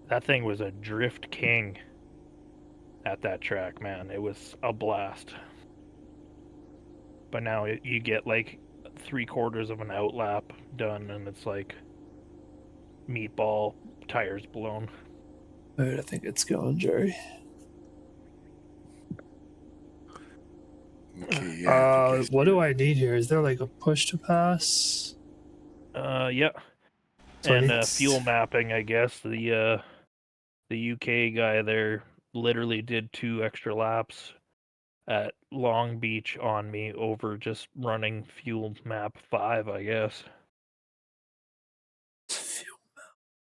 That thing was a drift king at that track, man. It was a blast. But now you get like 3/4 of an outlap done, and it's like meatball, tires blown. Alright, I think it's going, Jerry. Okay, yeah. What do I need here? Is there like a push to pass? Yeah. So I And need fuel mapping, I guess. The UK guy there literally did 2 extra laps at Long Beach on me over just running fuel map 5, I guess.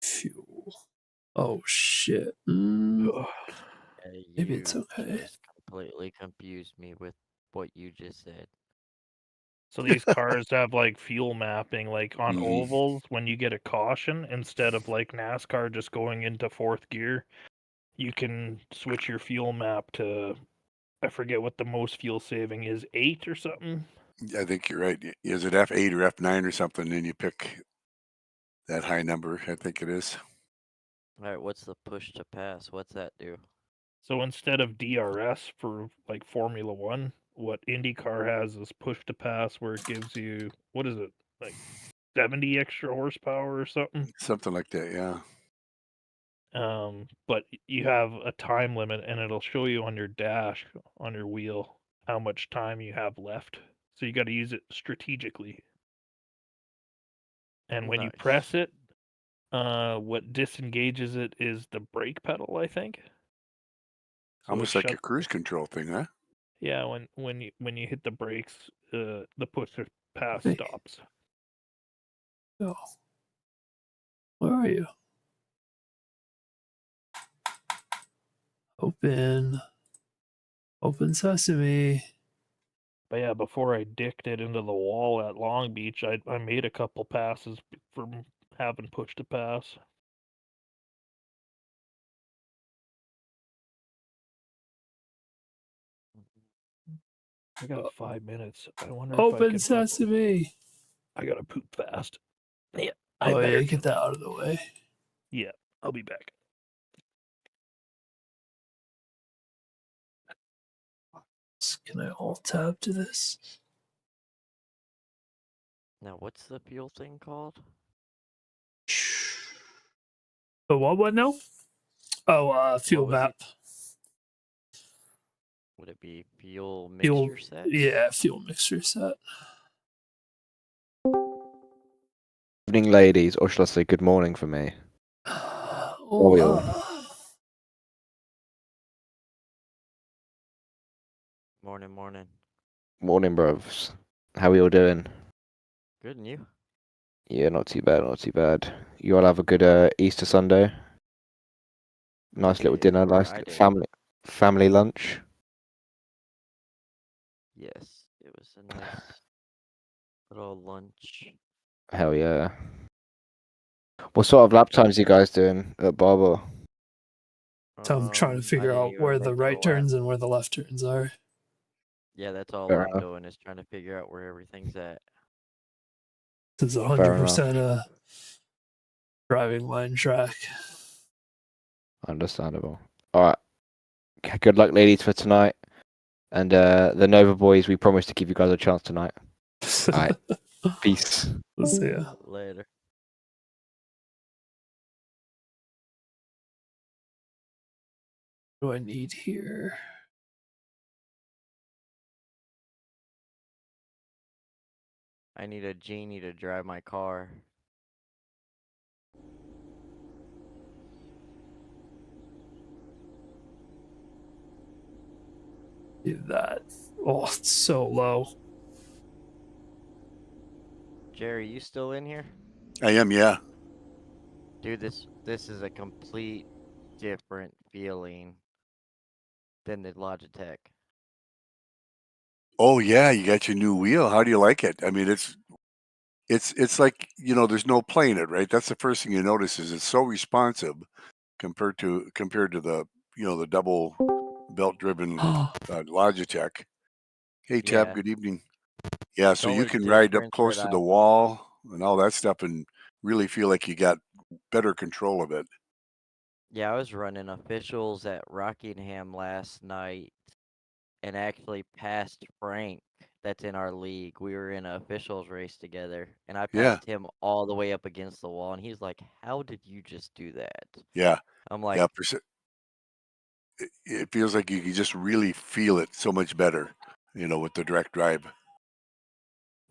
fuel. Oh shit. Ugh. Maybe it's You okay. just completely confused me with what you just said. So these cars have like fuel mapping, like on Mhm. ovals, when you get a caution, instead of like NASCAR just going into 4th gear, you can switch your fuel map to, I forget what the most fuel saving is, 8 or something? I think you're right. Is it F8 or F9 or something? And you pick that high number, I think it is. Alright, what's the push to pass? What's that do? So instead of DRS for like Formula 1, what IndyCar has is push to pass, where it gives you, what is it, like 70 extra horsepower or something? Something like that, yeah. But you have a time limit, and it'll show you on your dash, on your wheel, how much time you have left. So you got to use it strategically. And when you Nice. press it, what disengages it is the brake pedal, I think. So Almost like a cruise control thing, huh? Yeah, when you hit the brakes, the push to pass Hey. stops. Oh. Where are you? Open sesame. But yeah, before I dicked it into the wall at Long Beach, I made a couple passes from having push to pass. I got 5 minutes. I wonder if I Open can sesame. I gotta poop fast. Yeah, Oh yeah, get that out of the way. Yeah, I'll be back. Can I alt tab to this? Now, what's the fuel thing called? The what now? Oh, fuel What was map. Would it be fuel Fuel, mixture set? yeah, fuel mixture set. Evening, ladies, or should I say good morning for me? Morning, morning. Morning, bros. How are you all doing? Good, and you? Yeah, not too bad, not too bad. You all have a good Easter Sunday? Nice little dinner, nice family lunch? Yes, it was a nice little lunch. Hell yeah. What sort of lap times are you guys doing at Barber? So I'm trying to figure out where the right turns and where the left turns are. Yeah, that's all Fair I'm enough. doing is trying to figure out where everything's at. This is Fair 100% a driving line track. Understandable. Alright. Good luck, ladies, for tonight. And the Nova boys, we promise to give you guys a chance tonight. Alright. Peace. We'll see ya. Later. What do I need here? I need a genie to drive my car. Do that. Oh, it's so low. Jerry, you still in here? I am, yeah. Dude, this is a complete different feeling than the Logitech. Oh yeah, you got your new wheel. How do you like it? I mean, it's like, there's no playing it, right? That's the first thing you notice is it's so responsive compared to the, the double belt driven Logitech. Hey Tab, Yeah. good evening. Yeah, so The you only can ride up difference close that to the wall and all that stuff and really feel like you got better control of it. Yeah, I was running officials at Rockingham last night and actually passed Frank that's in our league. We were in an officials race together, and I Yeah, passed him all the way up against the wall, and he's like, "How did you just do that?" yeah, I'm like, yeah. It feels like you can just really feel it so much better, with the direct drive.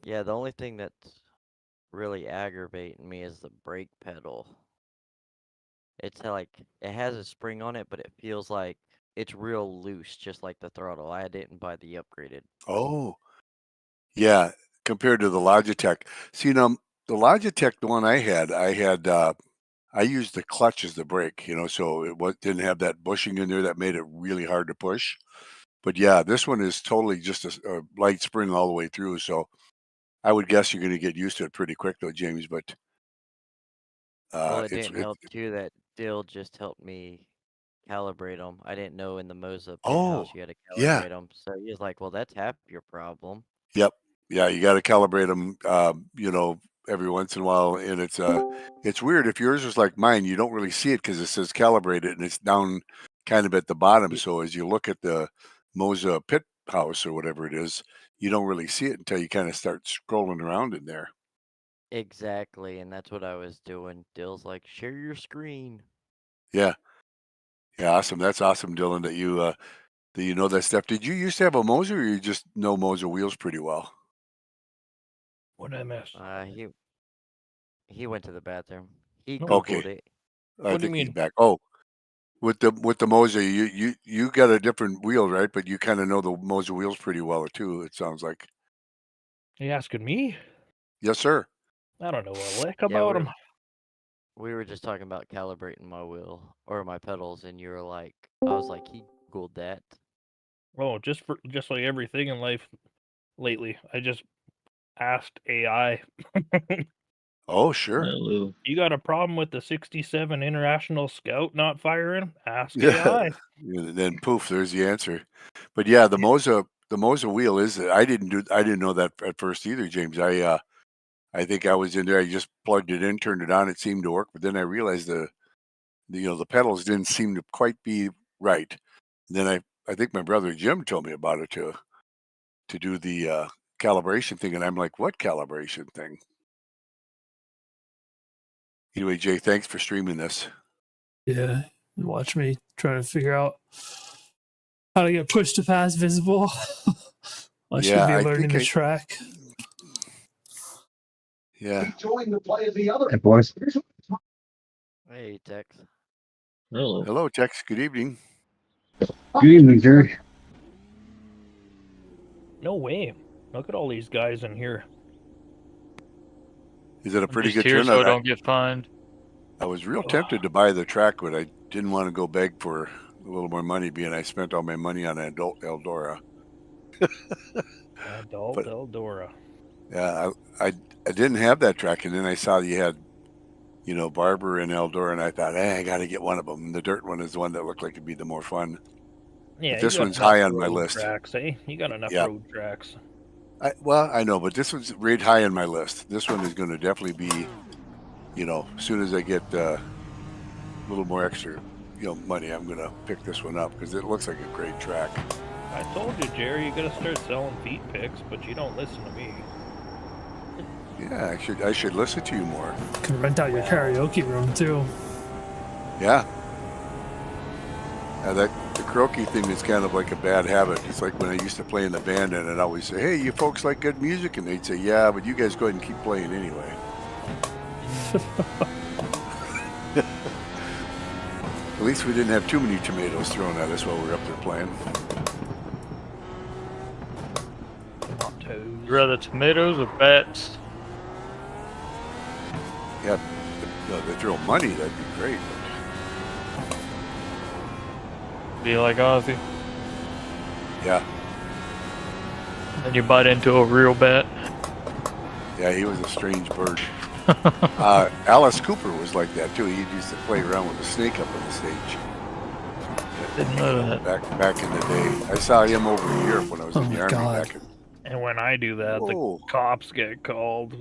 "Yeah, the only thing that's really aggravating me is the brake pedal. It's like it has a spring on it, but it feels like it's real loose, just like the throttle. I didn't buy the upgraded." Oh, yeah. Compared to the Logitech, see, the Logitech, the one I used the clutch as the brake, so didn't have that bushing in there that made it really hard to push. But yeah, this one is totally just a light spring all the way through. So I would guess you're going to get used to it pretty quick, though, James. But Well, it it's didn't help too that Dill just helped me calibrate them. I didn't know in the Moza pit oh house you had to yeah, calibrate them. So he was like, "Well, that's half your problem." yep, yeah. You got to calibrate them, every once in a while, and it's weird if yours is like mine. You don't really see it because it says calibrated and it's down kind of at the bottom. Y- So as you look at the Moza pit house or whatever it is, you don't really see it until you kind of start scrolling around in there. Exactly, and that's what I was doing. Dill's like, "Share your screen." Yeah, yeah, awesome. That's awesome, Dylan, that you know that stuff. Did you used to have a Moser, or you just know Moser wheels pretty well? What did I miss? He went to the bathroom. He No. Okay, Googled it. I What do you think he's mean? back. Oh, with the Moser, you got a different wheel, right? But you kind of know the Moser wheels pretty well too. It sounds like. Are you asking me? Yes, sir. I don't know a lick Yeah, about them. we were just talking about calibrating my wheel or my pedals, and you were like, I was like, he Googled that. Oh, just like everything in life lately, I just asked AI. Oh, sure. Hello. You got a problem with the 67 International Scout not firing? Ask Yeah. AI. And then poof, there's the answer. But yeah, the Moser wheel is. I didn't know that at first either, James. I think I was in there. I just plugged it in, turned it on. It seemed to work, but then I realized the pedals didn't seem to quite be right. And then I think my brother Jim told me about it to do the calibration thing, and I'm like, what calibration thing? Anyway, Jay, thanks for streaming this. Yeah, and watch me try to figure out how to get push to pass visible. I should Yeah, be I learning think the track. Yeah, Hey, boys. Hey, Tex. Hello. hello, Tex. Good evening. Good evening, Jerry. No way. Look at all these guys in here. Is it a I'm pretty just good here so I turnout? don't get fined. I was real tempted to buy the track, but I didn't want to go beg for a little more money, being I spent all my money on adult Eldora. Adult But Eldora. yeah, I didn't have that track, and then I saw you had Barber and Eldora, and I thought, I got to get one of them. The dirt one is the one that looked like it'd be the more fun. Yeah, But you this got one's enough high on my road list. tracks, eh? You got enough Yeah. road tracks. Well, I know, but this one's right high on my list. This one is going to definitely be, as soon as I get a little more extra, money, I'm going to pick this one up because it looks like a great track. I told you, Jerry, you gotta start selling feet picks, but you don't listen to me. Yeah, I should listen to you more. You can rent out your karaoke room too. Yeah. The karaoke thing is kind of like a bad habit. It's like when I used to play in the band, and I'd always say, "Hey, you folks like good music?" And they'd say, "Yeah, but you guys go ahead and keep playing anyway." At least we didn't have too many tomatoes thrown at us while we were up there playing. Toes. You rather tomatoes or bats? Yeah, if they throw money, that'd be great. Be like Ozzy. Yeah, Then you bite into a real bat. yeah, he was a strange bird. Alice Cooper was like that too. He used to play around with a snake up on the stage. Didn't know that. Back in the day, I saw him over in Europe when I was Oh in the my army. God. Back in, And when I do that, Whoa. the cops get called.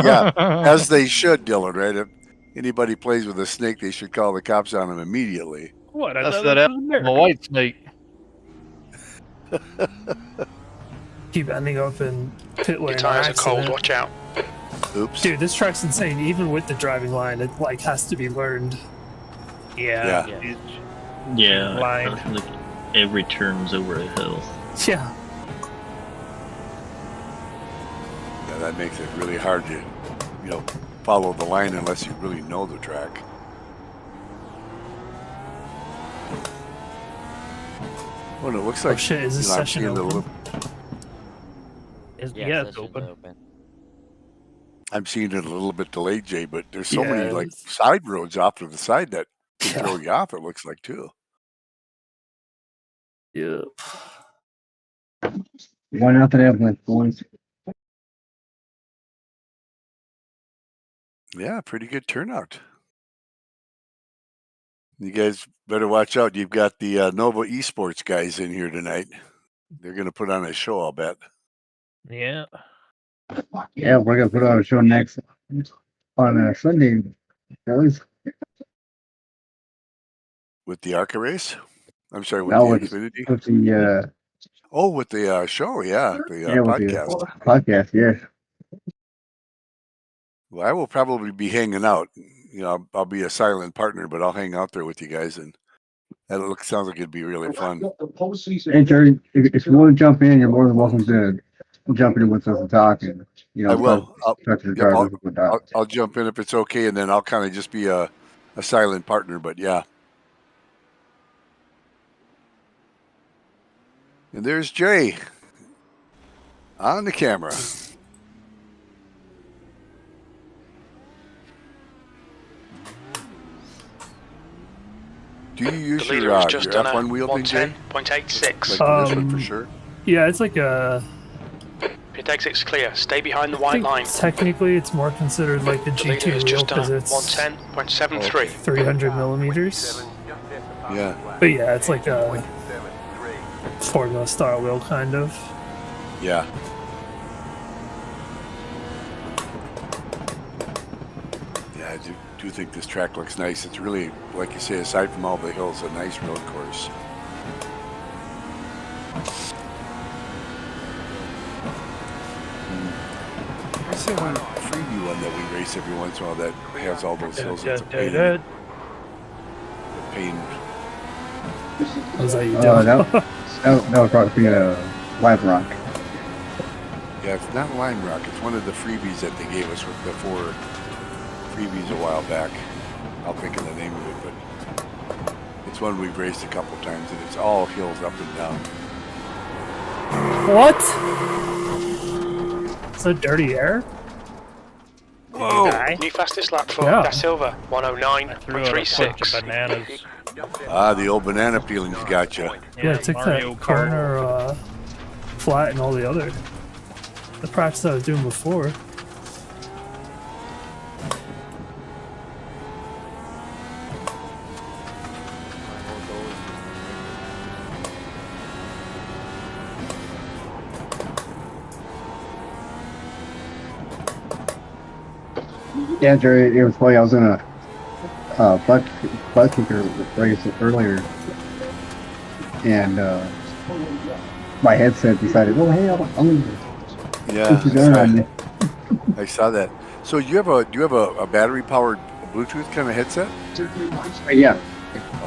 yeah, as they should, Dylan. Right? Anybody plays with a snake, they should call the cops on him immediately. What? I That's thought that this was a America. white snake. Keep ending up in pit lane. Your tires are cold, accident. watch out. Oops. Dude, this track's insane. Even with the driving line, it like has to be learned. Yeah. Yeah. it's- Yeah, Line. I feel like every turn's over a hill. Yeah. Yeah, that makes it really hard to, follow the line unless you really know the track. Well, it looks like Oh shit, is this I'm session seeing a open? little, yeah, it's session's open. I'm seeing it a little bit delayed, Jay, but there's so many like Yes. side roads off to the side that can Yeah. throw you off. It looks like too. Yeah. One out to the ambulance, boys. Yeah, pretty good turnout. You guys better watch out. You've got the Nova Esports guys in here tonight. They're going to put on a show, I'll bet. Yeah. Yeah, we're gonna put on a show next on Sunday, guys. With the ARCA race? I'm sorry, with No, the it's- Xfinity? With the Oh, with the show, yeah, the yeah, with podcast. the podcast, yeah. Well, I will probably be hanging out. I'll be a silent partner, but I'll hang out there with you guys, and that sounds like it'd be really fun. Hey Jerry, if you want to jump in, you're more than welcome to jump in with us and talk. And I will. Talk to the Yep, drivers and whatnot. I'll jump in if it's okay, and then I'll kind of just be a silent partner. But yeah. And there's Jay on the camera. Do you use The leader your has just done a F1 wheel thing, Jay? 110.86. Like this one for sure? Yeah, it's like a. Pit exit's clear. Stay behind the I white think line. technically, it's more considered like a The leader G2 has wheel just done because a it's 110.73. 300 millimeters. Yeah. But yeah, it's like a Formula style wheel, kind of. Yeah. Yeah, I do think this track looks nice. It's really, like you say, aside from all the hills, a nice road course. What's that one freebie one that we race every once in a while that has all those hills? It's a pain. Pain. How's that you Oh, doing? that was probably Live Rock. Yeah, it's not Lime Rock. It's one of the freebies that they gave us with the 4 freebies a while back. I'll think of the name of it, but it's one we've raced a couple times, and it's all hills up and down. What? Is that dirty air? Whoa! New fastest lap for Yeah. Da Silva, I threw out a bunch 109.36. of bananas. Ah, the old banana peelings gotcha. Yeah, it took Mario that Kart. corner flat and all the other. The practice I was doing before. Yeah, Jerry, it was funny. I was in a butt kicker race earlier, and my headset decided, "Oh, hey, I'm gonna Yeah, put you down on you." I saw that. So do you have a battery powered Bluetooth kind of headset? Yeah,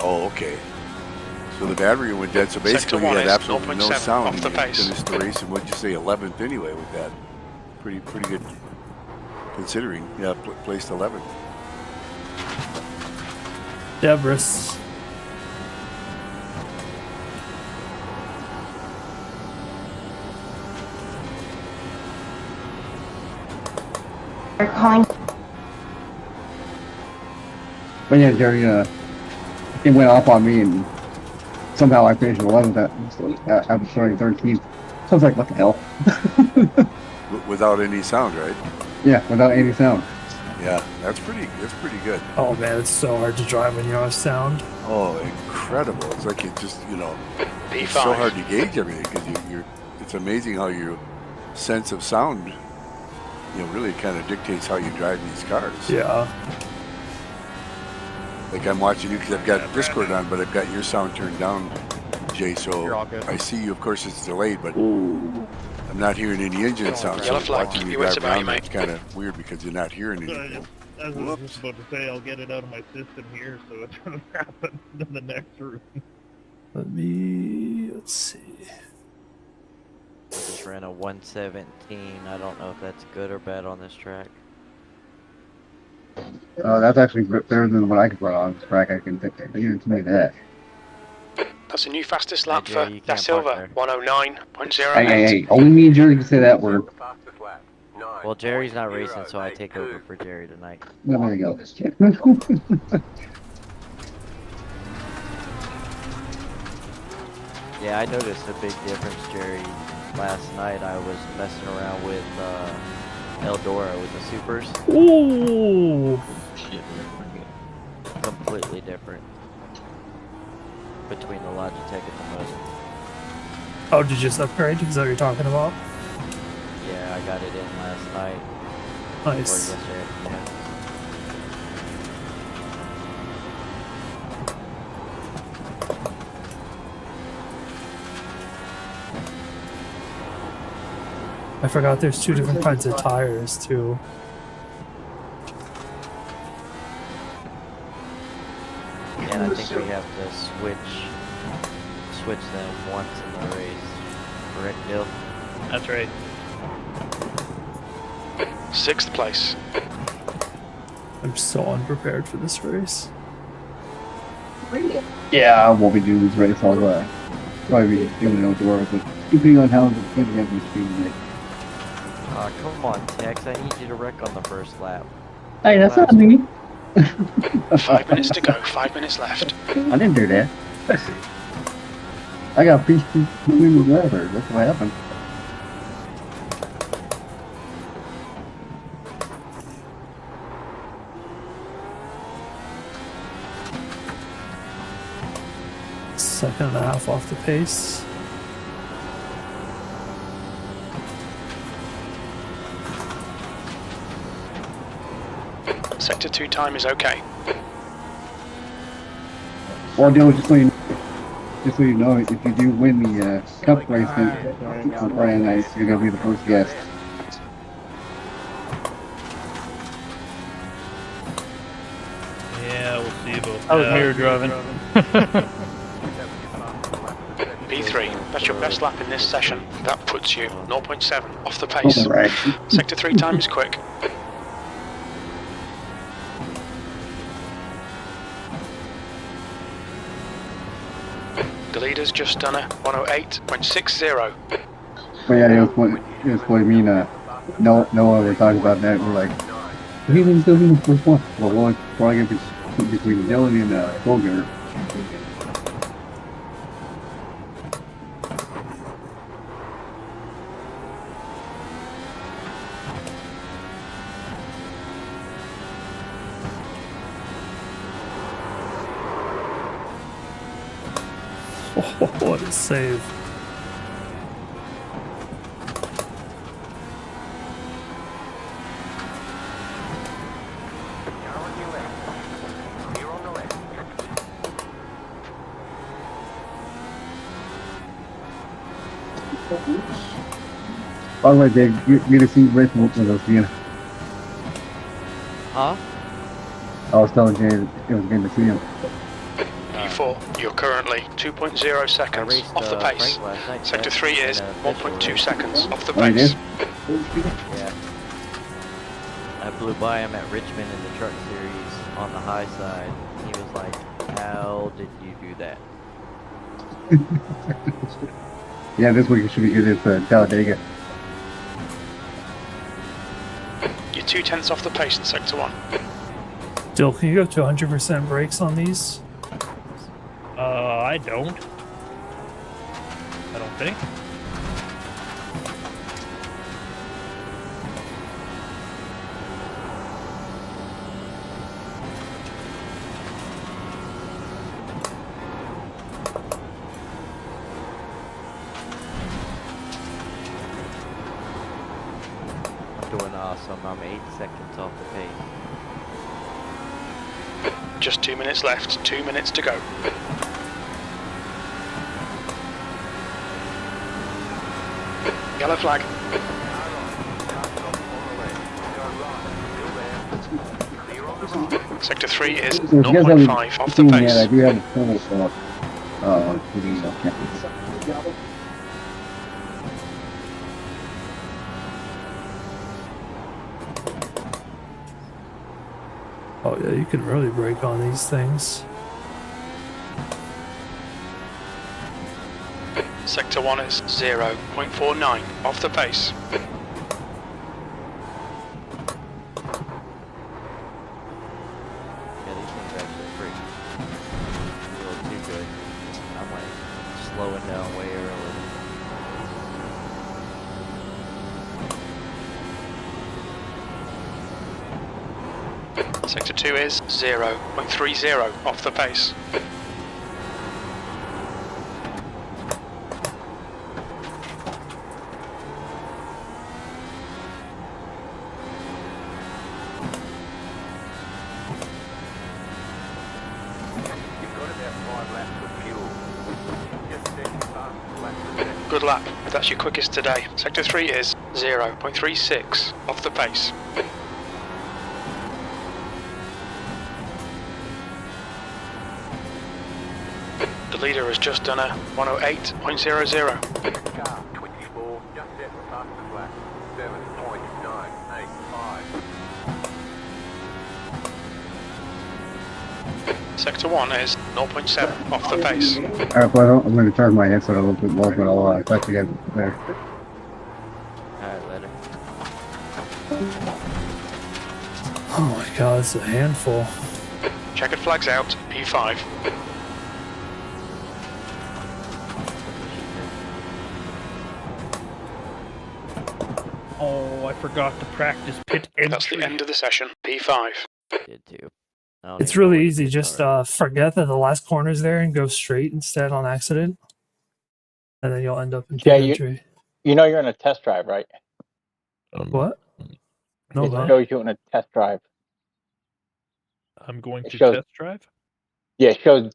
Oh, okay. So the battery went dead. So basically, you one had is absolutely no 0.7 sound. off the You pace. finished the race, and what'd you say, 11th anyway with that? Pretty good, considering. Yeah, placed 11th. Debris. They're calling. but yeah, Jerry, it went off on me, and somehow I finished 11th after starting 13th. So I was like, "What the hell?" Without any sound, right? Yeah, without any sound. Yeah, that's pretty good. Oh man, it's so hard to drive when you don't have sound. Oh, incredible! It's like it just, it's P5. so hard to gauge everything because you're. It's amazing how your sense of sound, really kind of dictates how you drive these cars. Yeah. Like I'm watching you because I've got Discord on, but I've got your sound turned down, Jay. You're So all good. I see you. Of course, it's delayed, but Ooh. I'm not hearing any engine sound. So Yellow flag. watching you Your wits drive about you, around, mate. it's kind of weird because you're not hearing So anything. as I was just about to say, I'll get it out of my system here, so it doesn't happen in the next room. Let's see. I just ran a 117. I don't know if that's good or bad on this track. That's actually better than what I could run on this track. I can tell that. That's a new fastest lap Hey, for Jay, you Da can't park Silva, there. 109.08. Hey, only me and Jerry can say that word. Well, Jerry's not racing, so I take over for Jerry tonight. No, there you go. Yeah, I noticed a big difference, Jerry. Last night I was messing around with Eldora with the supers. Ooh. Completely different between the Logitech and the Moto. Oh, did you just upgrade? Is that what you're talking about? Yeah, I got it in last night. Nice. Or yesterday afternoon. I forgot there's 2 different kinds of tires too. And I think we have to switch them once in the race. Correct, Dill? That's right. 6th place. I'm so unprepared for this race. Yeah, I won't be doing this race. I'll probably be doing it outdoors, but depending on how it's going to have me speeding it. Come on, Tex. I need you to wreck on the first lap. Hey, that's not me. 5 minutes to go. 5 minutes left. I didn't do that. I got peace between the drivers. That's what happened. Second and a half off the pace. Sector 2 time is okay. Well, Dylan, just so you know, if you do win the cup race on Friday night, you're going to be the first guest. Yeah, we'll see about I was that. mirror driving. P3, that's your best lap in this session. That puts you 0.7 off the pace. All right. Sector 3 time is quick. The leader's just done a 108.60. But yeah, it was funny. Me and Noah were talking about that. We're like, he didn't still be the first one. Well, we'll probably get between Dylan and Hogan. Oh, what a save. By the way, Dave, you get to see Rick with us again. Huh? I was telling Jay that it was good to see him. P4, you're currently 2.0 seconds raced, off the pace. Frank last night, Sector Tex, 3 is in a 1.2 visual seconds off the Oh, you pace. did? Yeah. I blew by him at Richmond in the truck series on the high side. He was like, how did you do that? Yeah, this week it should be good at Talladega. You're 2/10 off the pace in Sector 1. Dill, can you go to 100% brakes on these? I don't. I don't think. I'm doing awesome. I'm 8 seconds off the pace. Just 2 minutes left, 2 minutes to go. Yellow flag. Sector 3 is 0.5 off the pace. I do have a total for campus. Oh yeah, you can really brake on these things. Sector 1 is 0.49 off the pace. Yeah, these things actually pretty a little too good. I'm like slowing down way early. Sector 2 is 0.30 off the pace. Good lap. That's your quickest today. Sector 3 is 0.36 off the pace. The leader has just done a 108.00. Sector 1 is 0.7 off the pace. Alright, well, I'm going to charge my headset a little bit more, but I'll talk to you guys later. Alright, later. Oh my god, it's a handful. Checkered flags out, P5. Oh, I forgot to practice pit entry. That's the end of the session, P5. Did too. It's really easy. Just forget that the last corner's there and go straight instead on accident. And then you'll end up in pit entry. You know you're in a test drive, right? What? No, it shows you in a test drive. I'm going to test drive? Yeah, it shows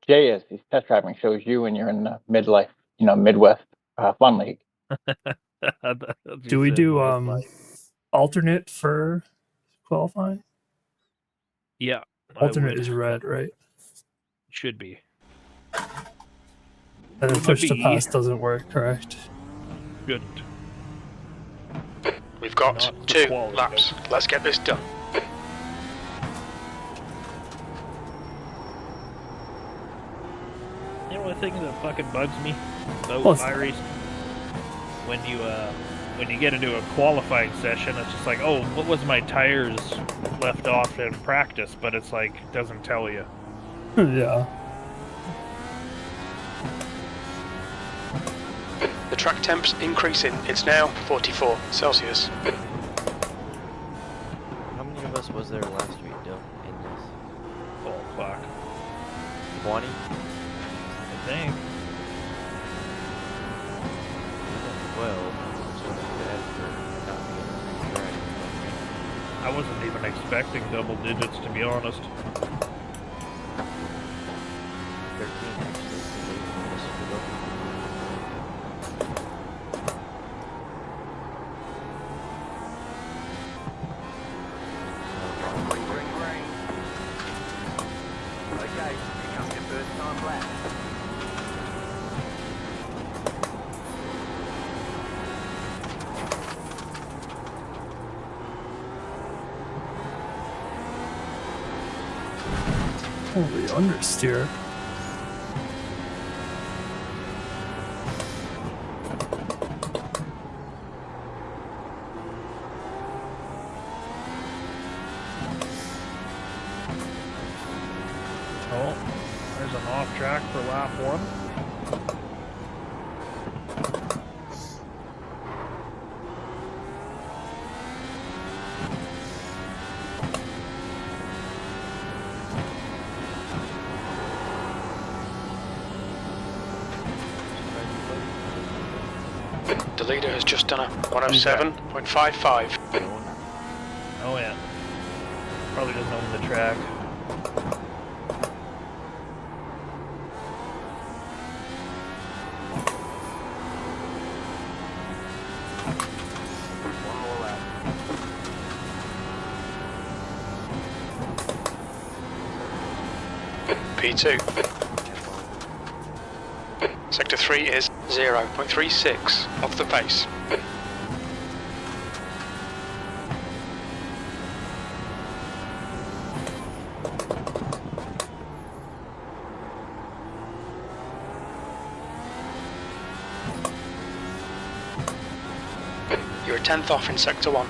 Jay is he's test driving, shows you and you're in the midlife, Midwest Fun League. Do we do alternate for qualifying? Yeah. Alternate is red, right? Should be. And then push to pass doesn't work, correct? Good. We've got 2 laps. Let's get this done. You know the thing that fucking bugs me about iRacing? When you get into a qualifying session, it's just like, oh, what was my tires left off in practice? But it's like, it doesn't tell you. Yeah. The track temp's increasing. It's now 44 Celsius. How many of us was there last week, Dill, in this? Oh, fuck. 20? I think. Well, I wasn't even expecting double digits, to be honest. 13 actually. Okay, here comes your first time lap. Holy understeer. Oh, there's an off track for lap 1. The leader has just done a 107.55. Oh yeah. Probably doesn't own the track. P2. Sector 3 is 0.36 off the pace. You're a 10th off in Sector 1.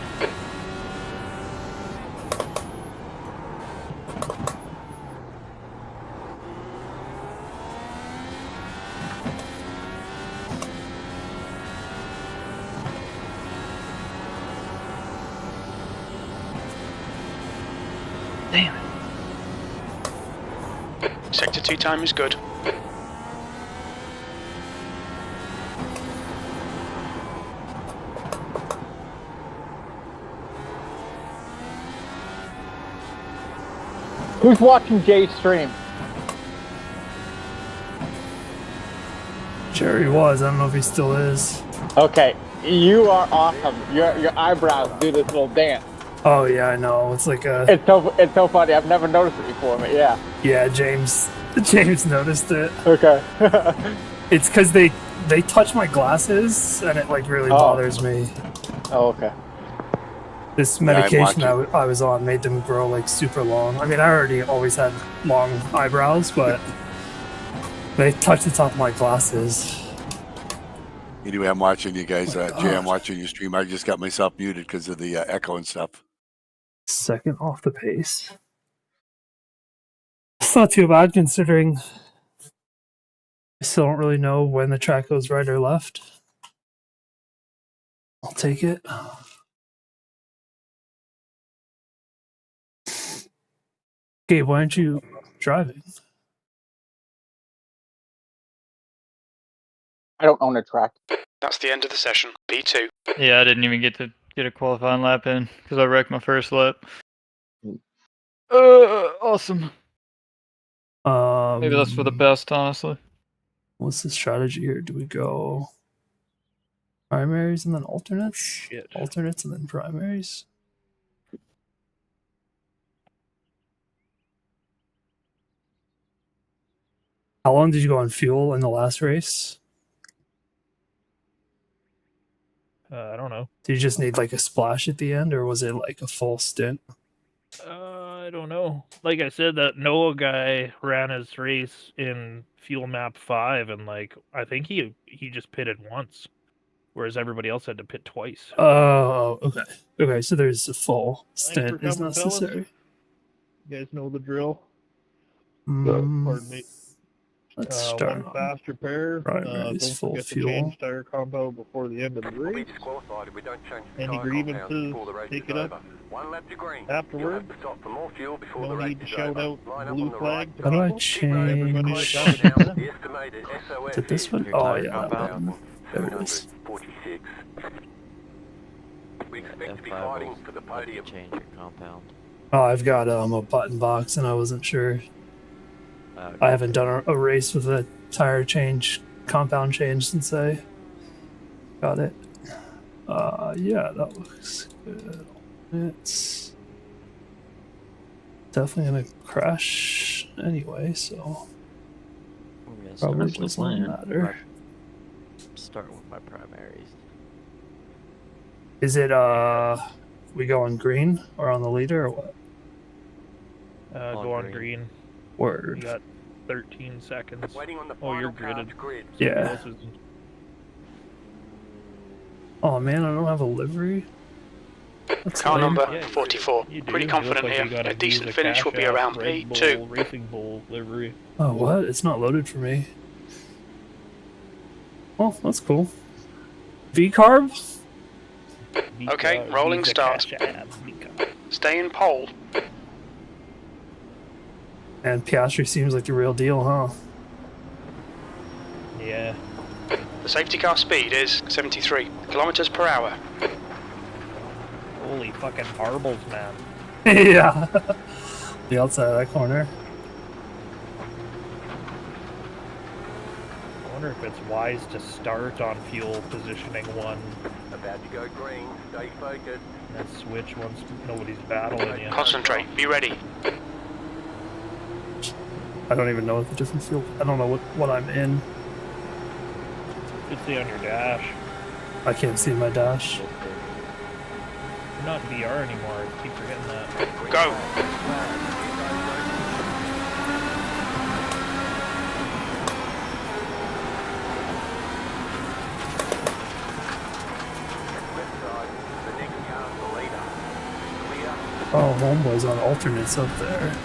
Damn it. Sector 2 time is good. Who's watching Jay's stream? Jerry was. I don't know if he still is. Okay, you are awesome. Your eyebrows do this little dance. Oh yeah, I know. It's like a. It's so funny. I've never noticed it before, but yeah. Yeah, James noticed it. Okay. It's because they touch my glasses and it like really bothers me. Oh, okay. This medication I was on made them grow like super long. I mean, I already always had long eyebrows, but they touch the top of my glasses. Anyway, I'm watching you guys. Jay, I'm watching your stream. I just got myself muted because of the echo and stuff. Second off the pace. It's not too bad considering I still don't really know when the track goes right or left. I'll take it. Gabe, why aren't you driving? I don't own a track. That's the end of the session. P2. Yeah, I didn't even get to get a qualifying lap in because I wrecked my first lap. Awesome. Maybe that's for the best, honestly. What's the strategy here? Do we go primaries and then alternates? Shit. Alternates and then primaries? How long did you go on fuel in the last race? I don't know. Did you just need like a splash at the end, or was it like a full stint? I don't know. Like I said, that Noah guy ran his race in fuel map 5, and like I think he just pitted once, whereas everybody else had to pit twice. Oh, okay. Okay, so there's a full Thanks for stint is coming, fellas. necessary. You guys know the drill. Mm, Pardon me. let's start One on fast repair. primaries, Don't full forget fuel. to change tire compound before the end of the We'll be race. disqualified if we don't change the Any tyre grievances, compound before the race take is it up over. One lap to green. afterward. You'll have to stop for more fuel before No the race need to is shout over. out Line up blue on the flag right. to How do I people. change? The estimated SOS Is it this one? Your Oh tire yeah, that compound. button. There it is. 746. We expect to be F5 fighting will for the let you podium. change your compound. Oh, I've got a button box, and I wasn't sure. I haven't done a race with a tire change, compound change since I got it. Yeah, that looks good. It's definitely gonna crash anyway, so probably doesn't matter. Start with my primaries. Is it we go on green or on the leader or what? Go on green. Word. You got 13 seconds. Waiting on the Oh, you're final gridded. charge grid. Yeah. Else isn't. Oh man, I don't have a livery. That's Car lame. number 44. You do. Pretty You confident look like here. you gotta A decent use finish will be Cash App around Red Bull P2. Racing Bull livery. Oh what? It's not loaded for me. Oh, that's cool. V-carb? Okay, rolling Use the start. Cash App, V-carb. Stay in pole. And Piastri seems like the real deal, huh? Yeah. The safety car speed is 73 kilometers per hour. Holy fucking marbles, man. Yeah. The outside of that corner. I wonder if it's wise to start on fuel positioning one About to go green. Stay focused. and then switch once nobody's battling you. Concentrate. Be ready. I don't even know what the different fuel. I don't know what I'm in. You can see on your dash. I can't see my dash. You're not in VR anymore. I keep forgetting that. Go. Oh, homeboy's on alternates up there.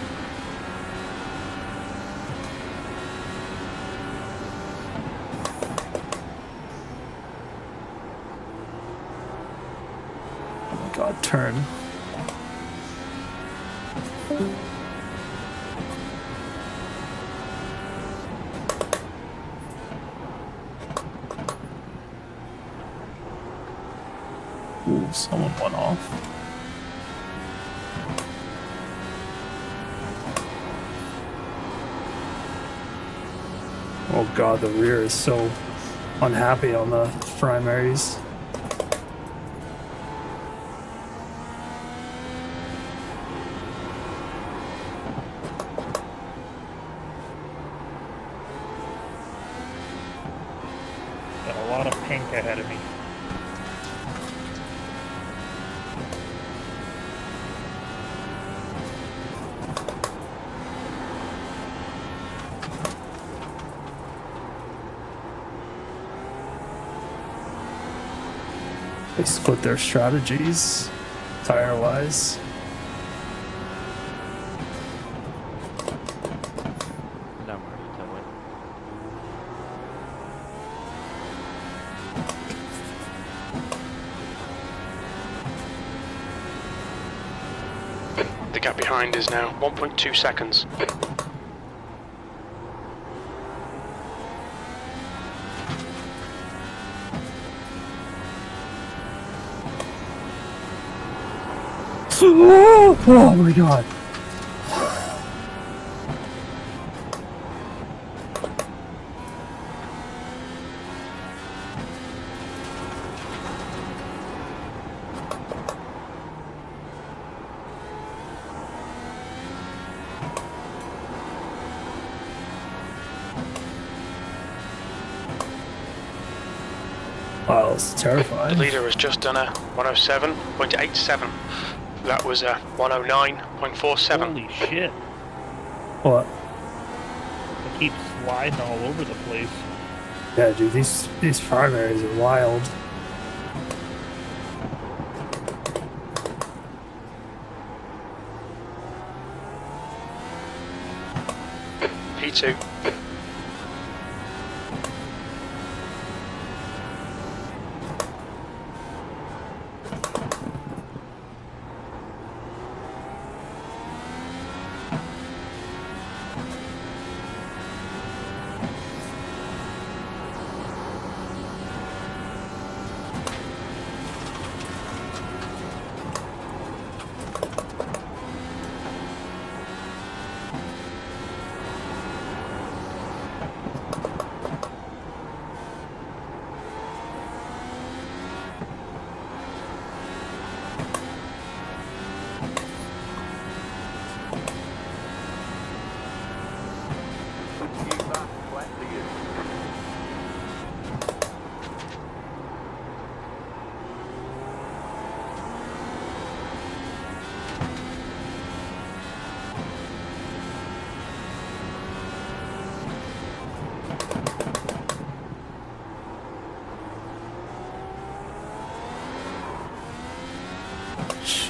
Oh my god, turn. Ooh, someone went off. Oh god, the rear is so unhappy on the primaries. Got a lot of pink ahead of me. They split their strategies, tire-wise. The gap behind is now 1.2 seconds. Oh my god. Wow, it's terrifying. The leader has just done a 107.87. That was a 109.47. Holy shit. What? It keeps sliding all over the place. Yeah, dude, these primaries are wild. P2.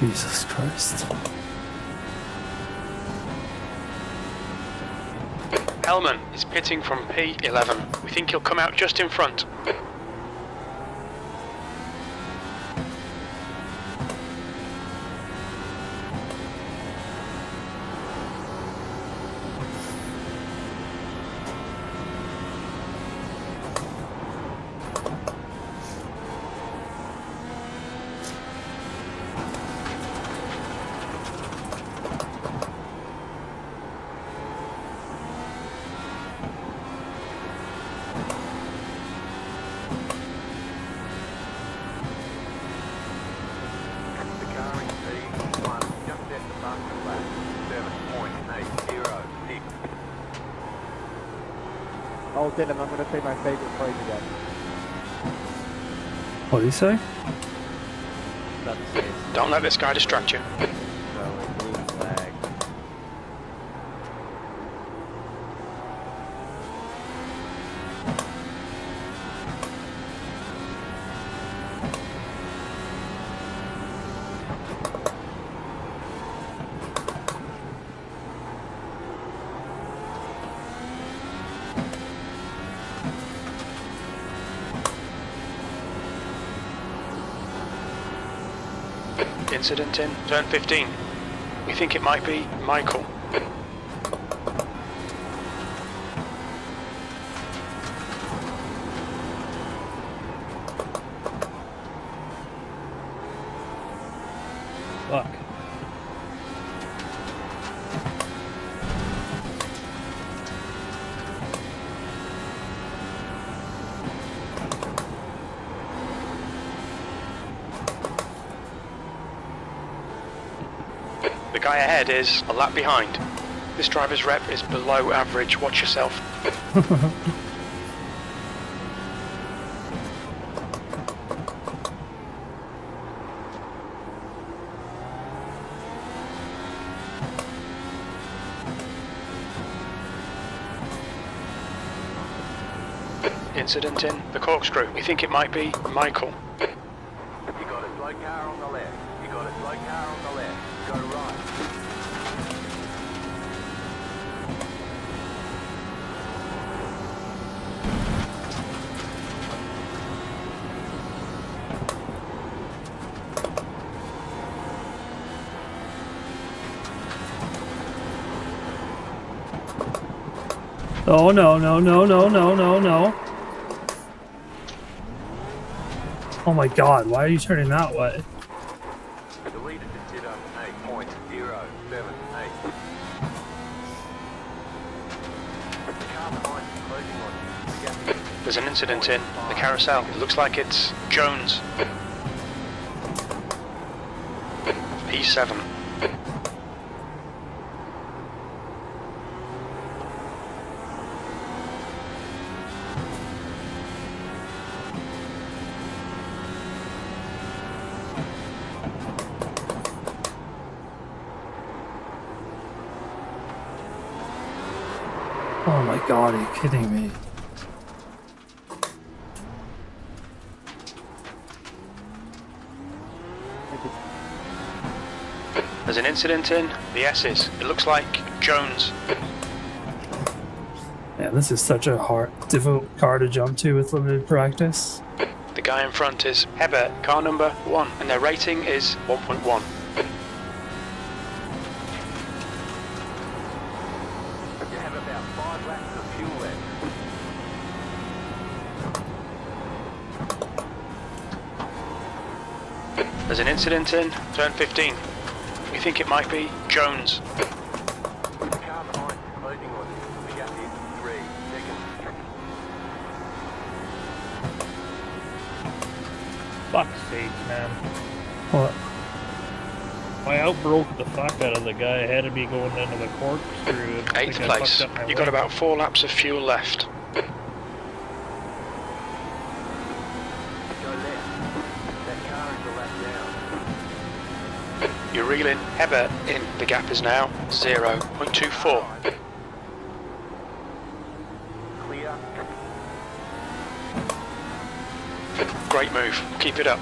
Jesus Christ. Hellman is pitting from P11. We think he'll come out just in front. Oh, Dylan, I'm going to say my favourite phrase again. What do you say? Don't let this guy distract you. Blue flag. Incident in turn 15. We think it might be Michael. Fuck. The guy ahead is a lap behind. This driver's rep is below average. Watch yourself. Incident in the corkscrew. We think it might be Michael. You got a slow car on the left. You got a slow car on the left. Go right. Oh no, no, no, no, no, no, no. Oh my god, why are you turning that way? The leader just did 8.078. The car behind is closing on you. There's an incident in the carousel. It looks like it's Jones. P7. Oh my god, are you kidding me? There's an incident in the S's. It looks like Jones. Yeah, this is such a difficult car to jump to with limited practice. The guy in front is Hebert, car number 1, and their rating is 1.1. You have about 5 laps of fuel left. There's an incident in turn 15. We think it might be Jones. The car behind is closing on you. The gap is 3 seconds. Fuck's sake, man. What? I outbroke the fuck out of the guy ahead of me going into the corkscrew. I 8th think I place. fucked up my You've got leg. about 4 laps of fuel left. Go left. That car is a lap down. You're reeling Hebert in. The gap is now 0.24. Clear. Great move. Keep it up.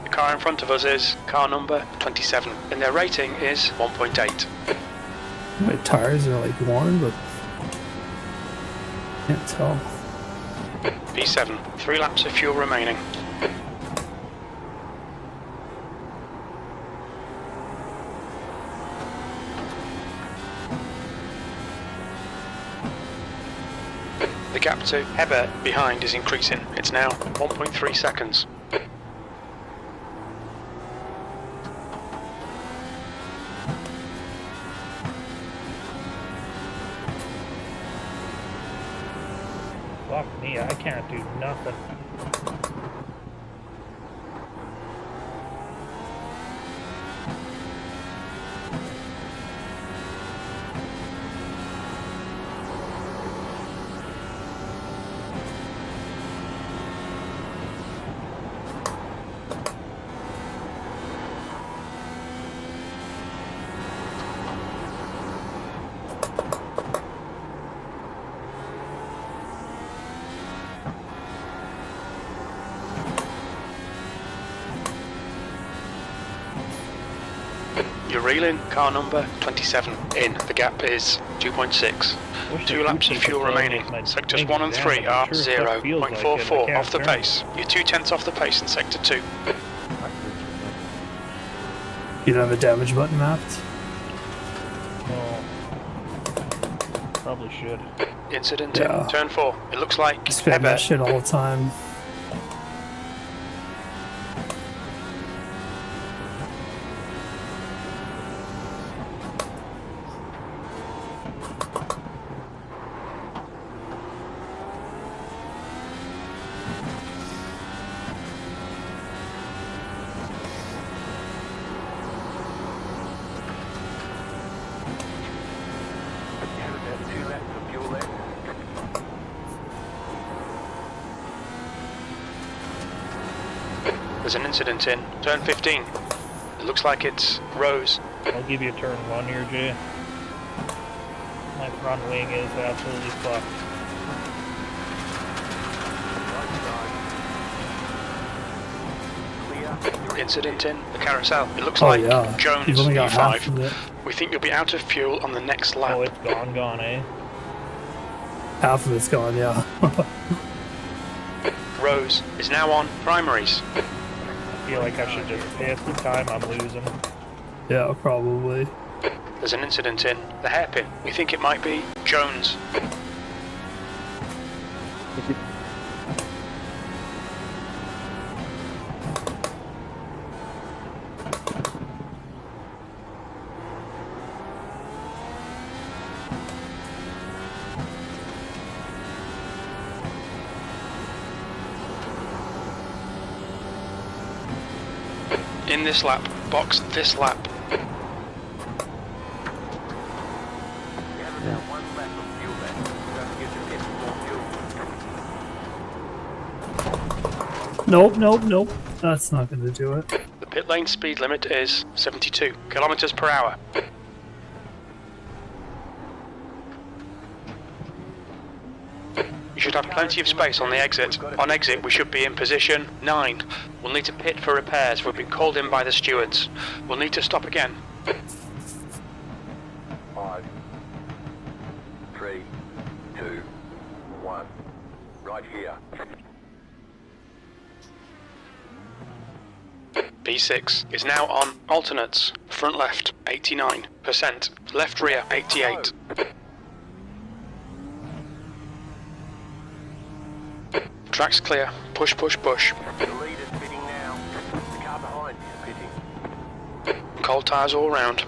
The car in front of us is car number 27, and their rating is 1.8. My tires are like worn, but can't tell. P7, 3 laps of fuel remaining. The gap to Hebert behind is increasing. It's now 1.3 seconds. Fuck me, I can't do nothing. You're reeling, car number 27 in. The gap is 2.6. 2 laps of fuel remaining. Sectors 1 and 3 are 0.44 off the pace. You're 0.2 off the pace in Sector 2. You don't have a damage button mapped? Oh. Probably should. Incident in turn 4. It looks like I spam that shit all the time. There's an incident in turn 15. It looks like it's Rose. I'll give you turn 1 here, Jay. My front wing is absolutely fucked. Incident in the carousel. It looks like Jones You've only got half of E5. it. We think you'll be out of fuel on the next lap. Oh, it's gone, eh? Half of it's gone, yeah. Rose is now on primaries. I feel like I should just pass the time I'm losing. Yeah, probably. There's an incident in the hairpin. We think it might be Jones. In this lap, box this lap. Nope. That's not going to do it. The pit lane speed limit is 72 kilometers per hour. You should have plenty of space on the exit. On exit, we should be in position 9. We'll need to pit for repairs. We've been called in by the stewards. We'll need to stop again. 5, 3, 2, 1. Right here. B6 is now on alternates. Front left, 89%. Left rear, 88. Track's clear. Push. The lead is pitting now. The car behind is pitting. Cold tyres all round.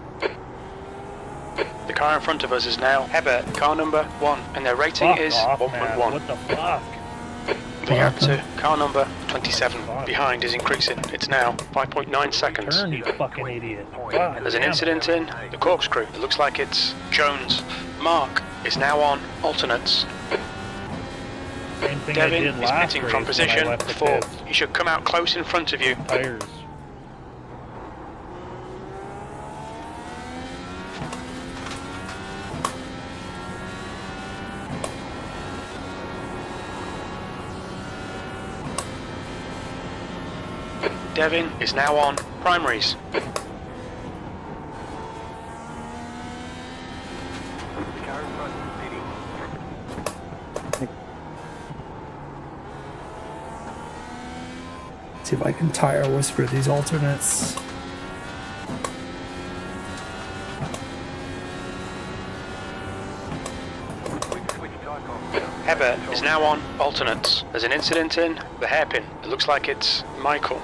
The car in front of us is now Hebert, car number 1, and their rating is 1.1. What the fuck? The gap to car number 27 behind is increasing. It's now 5.9 seconds. Turn, you fucking idiot. There's an incident in the corkscrew. It looks like it's Jones. Mark is now on alternates. Same thing Devin I did is last pitting race from when I position left the 4. pit. He should come out close in front of you. Tires. Devin is now on primaries. See if I can tire whisper these alternates. Heber is now on alternates. There's an incident in the hairpin. It looks like it's Michael.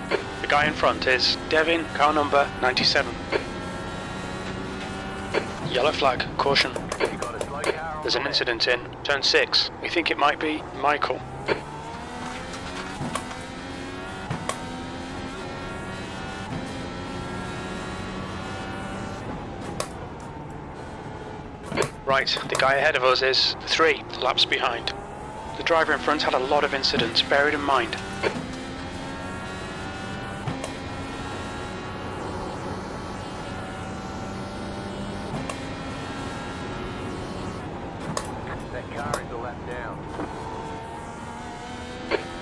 The guy in front is Devin, car number 97. Yellow flag, caution. There's an incident in turn 6. We think it might be Michael. Right, the guy ahead of us is 3 laps behind. The driver in front had a lot of incidents, bear it in mind. That car is a lap down.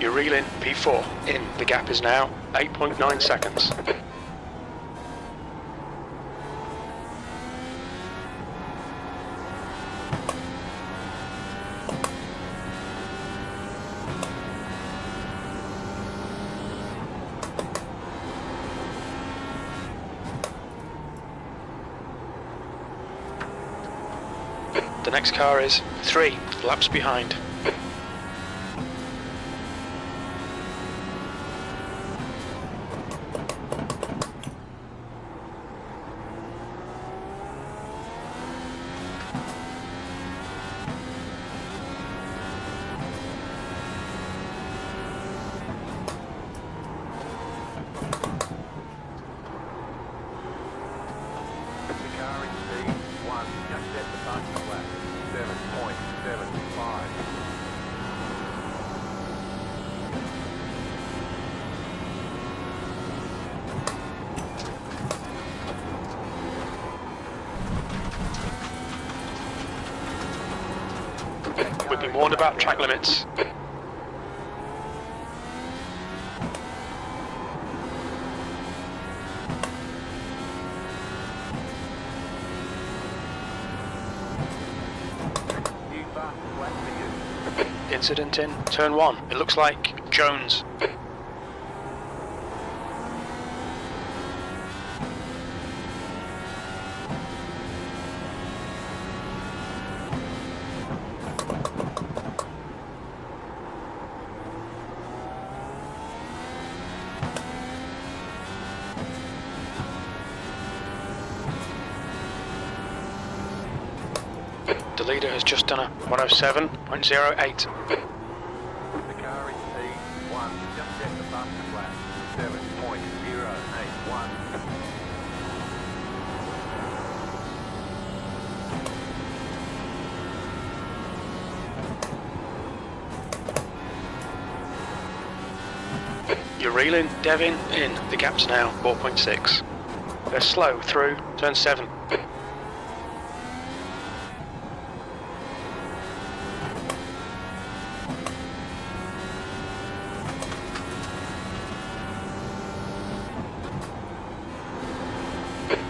You're reeling P4 in. The gap is now 8.9 seconds. The next car is 3 laps behind. We've been warned about track limits. Incident in turn 1. It looks like Jones. The leader has just done a 107.08. The car is P1, just set the fastest lap, 7.081. You're reeling Devin in. The gap's now 4.6. They're slow through turn 7.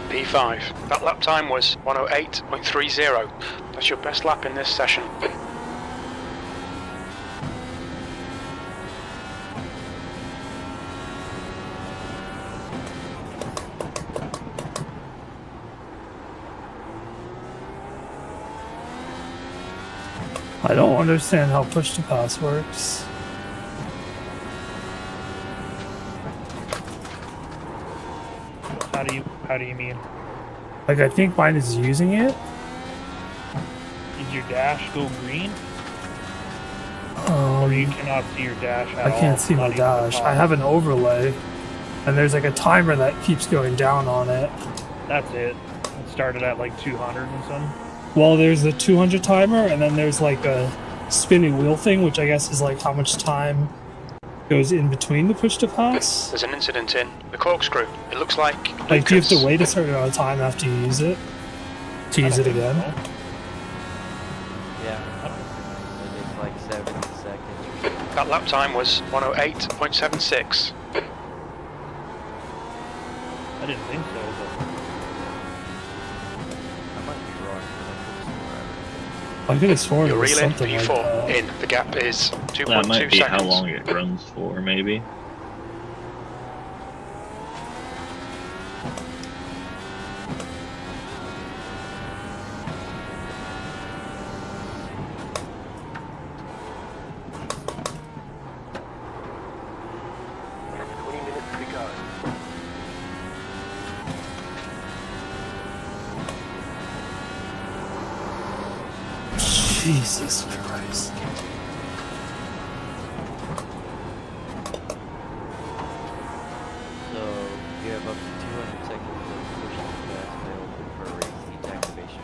P5. That lap time was 108.30. That's your best lap in this session. I don't understand how push to pass works. How do you mean? Like, I think mine is using it. Did your dash go green? Or you cannot see your dash at all? I can't see my dash. I have an overlay, and there's like a timer that keeps going down on it. That's it. It started at like 200 and some. Well, there's a 200 timer, and then there's like a spinning wheel thing, which I guess is like how much time goes in between the push to pass. There's an incident in the corkscrew. It looks like Like, do you have to wait a certain amount of time after you use it to use it again? Yeah. It's like 70 seconds. That lap time was 108.76. I didn't think so, but I might be wrong. I could have sworn it You're was reeling something like P4 that. in. The gap is 2.2 That might be seconds. how long it runs for, maybe. Jesus Christ. So you have up to 200 seconds of pushing the gas pedal for a race. Each activation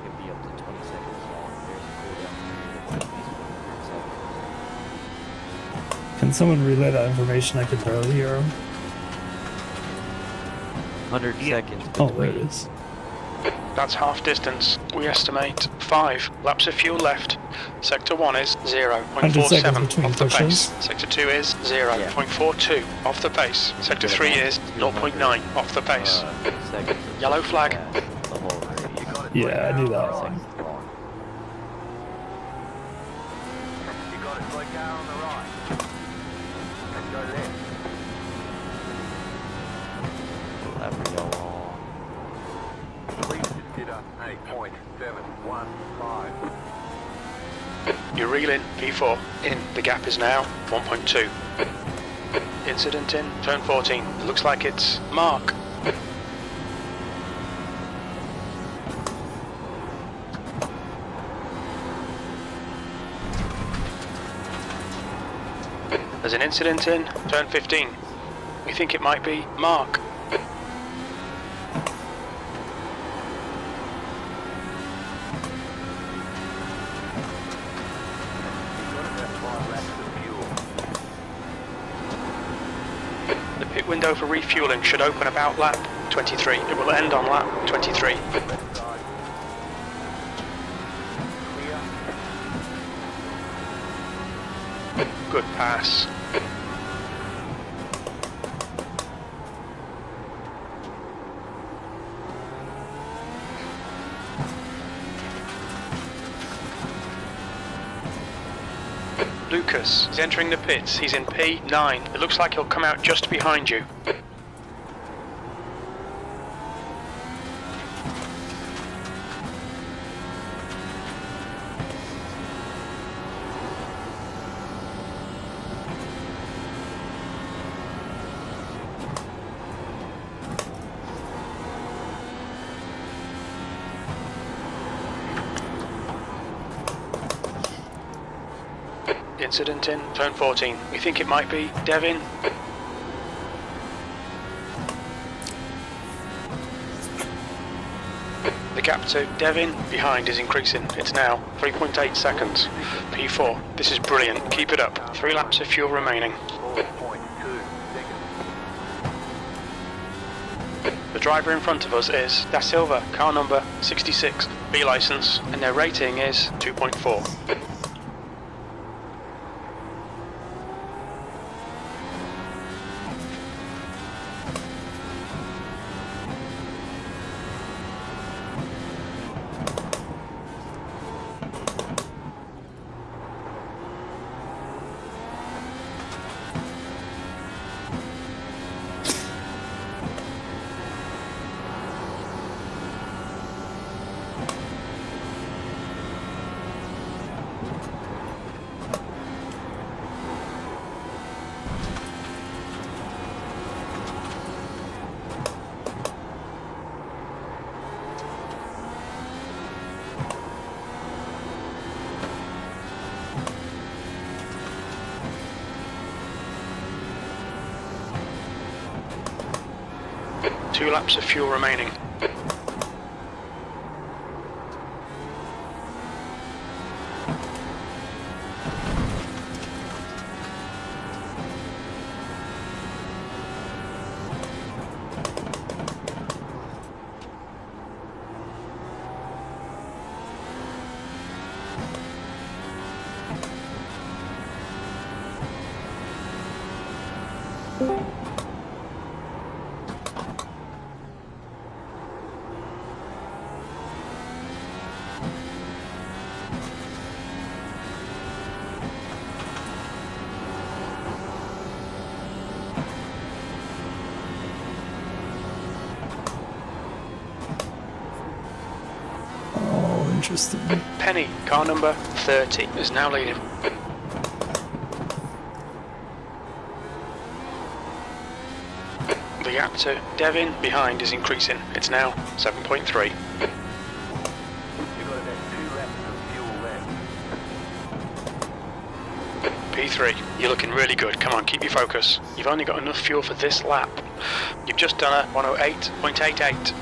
can be up to 20 seconds long. There's a cooldown period of at least 100 seconds. Can someone relay that information? I could barely hear him. 100 seconds Oh, between. there it is. That's half distance. We estimate 5 laps of fuel left. Sector 1 is 0.47 off the pace. Sector 2 is 0.42 off the pace. Sector 3 is 0.9 off the pace. Yellow flag. Yeah, I knew that one. You got a slow car on the right. And go left. Lap go on. Please consider 8.715. You reel in P4. In. The gap is now 1.2. Incident in turn 14. It looks like it's Mark. There's an incident in turn 15. We think it might be Mark. The pit window for refueling should open about lap 23. It will end on lap 23. Good pass. Lucas is entering the pits. He's in P9. It looks like he'll come out just behind you. Incident in turn 14. We think it might be Devin. The gap to Devin behind is increasing. It's now 3.8 seconds. P4. This is brilliant. Keep it up. 3 laps of fuel remaining. 4.2 seconds. The driver in front of us is Da Silva, car number 66, B license, and their rating is 2.4. Two laps of fuel remaining. Interesting. Penny, car number 30, is now leading. The gap to Devin behind is increasing. It's now 7.3. You've got about 2 laps of fuel P3. You're looking really good. Come on, keep your focus. You've only got enough fuel for this lap. You've just done a 108.88.